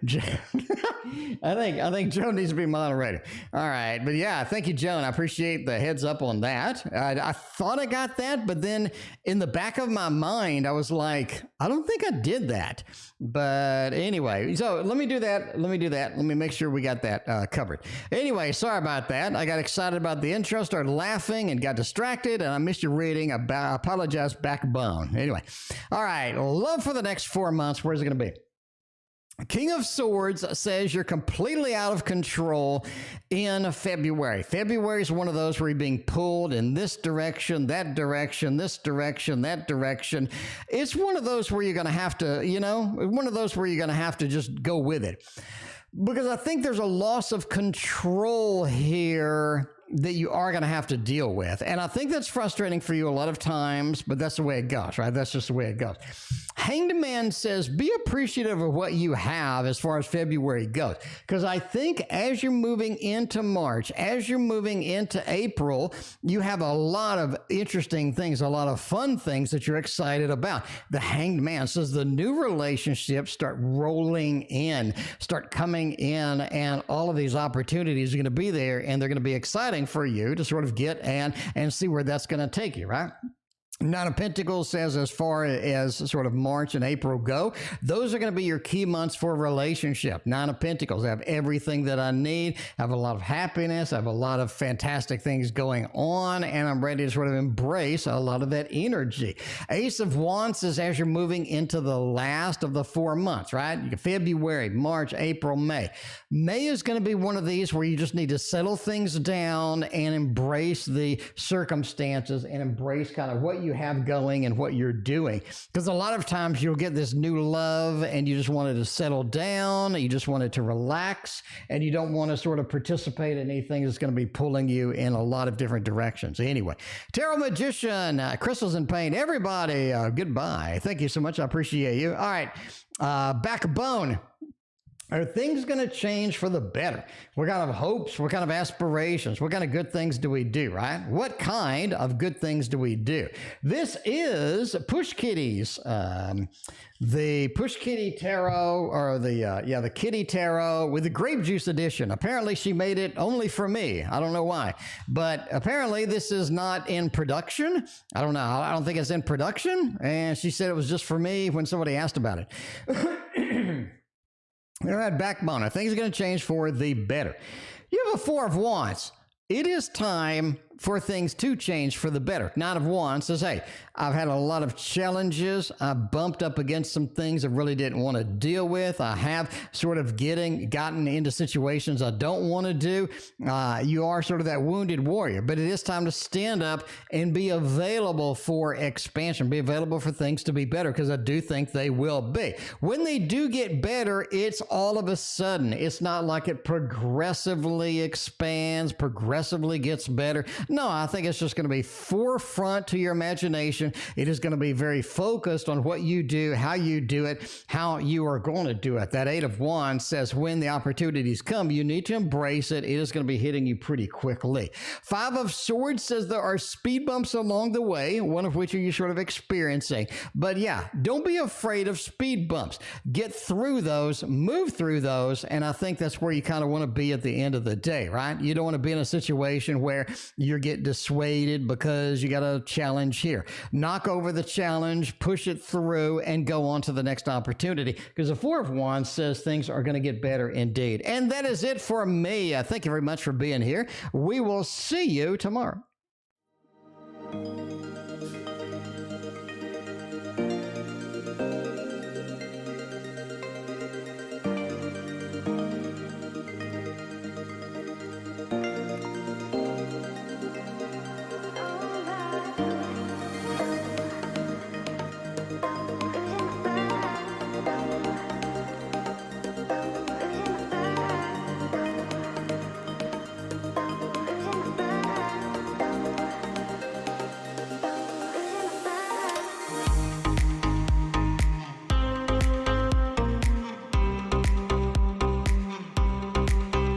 I think Joan needs to be moderator. All right. But yeah, thank you, Joan. I appreciate the heads up on that. I thought I got that, but then in the back of my mind, I was like, I don't think I did that. But anyway, so let me do that. Let me make sure we got that covered. Anyway, sorry about that. I got excited about about the intro, started laughing and got distracted, and I missed your reading. I apologize, backbone. Anyway, all right, love for the next 4 months. Where's it going to be? King of Swords says you're completely out of control in February. February is one of those where you're being pulled in this direction, that direction, this direction, that direction. It's one of those where you're going to have to, one of those where you're going to have to just go with it. Because I think there's a loss of control here that you are going to have to deal with. And I think that's frustrating for you a lot of times, but that's the way it goes, right? That's just the way it goes. Hanged Man says, be appreciative of what you have as far as February goes. Because I think as you're moving into March, as you're moving into April, you have a lot of interesting things, a lot of fun things that you're excited about. The Hanged Man says the new relationships start rolling in, start coming in, and all of these opportunities are going to be there, and they're going to be exciting for you to sort of get and see where that's going to take you, right? Nine of Pentacles says as far as sort of March and April go, those are going to be your key months for a relationship. Nine of Pentacles, I have everything that I need, I have a lot of happiness, I have a lot of fantastic things going on, and I'm ready to sort of embrace a lot of that energy. Ace of Wands is as you're moving into the last of the 4 months, right? February, March, April, May. May is going to be one of these where you just need to settle things down and embrace the circumstances and embrace kind of what you have going and what you're doing. Because a lot of times you'll get this new love and you just wanted to settle down, you just wanted to relax, and you don't want to sort of participate in anything that's going to be pulling you in a lot of different directions. Anyway, Tarot Magician, Crystals in Pain, everybody, goodbye. Thank you so much. I appreciate you. All right, Backbone. Are things going to change for the better? What kind of hopes? What kind of aspirations? What kind of good things do we do, right? What kind of good things do we do? This is Push Kitties, the Push Kitty Tarot, or the Kitty Tarot with the grape juice edition. Apparently she made it only for me. I don't know why, but apparently this is not in production. I don't know. I don't think it's in production. And she said it was just for me when somebody asked about it. All right, Backbone. Things are going to change for the better. You have a Four of Wands. It is time for things to change for the better. Nine of Wands says, hey, I've had a lot of challenges. I bumped up against some things I really didn't want to deal with. I have sort of gotten into situations I don't want to do. You are sort of that wounded warrior, but it is time to stand up and be available for expansion, be available for things to be better, because I do think they will be. When they do get better, it's all of a sudden. It's not like it progressively expands, progressively gets better. No, I think it's just going to be forefront to your imagination. It is going to be very focused on what you do, how you do it, how you are going to do it. That Eight of Wands says when the opportunities come, you need to embrace it. It is going to be hitting you pretty quickly. Five of Swords says there are speed bumps along the way, one of which are you sort of experiencing. But yeah, don't be afraid of speed bumps. Get through those, move through those, and I think that's where you kind of want to be at the end of the day, right? You don't want to be in a situation where you get dissuaded because you got a challenge here. Knock over the challenge, push it through, and go on to the next opportunity, because the Four of Wands says things are going to get better indeed. And that is it for me. Thank you very much for being here. We will see you tomorrow.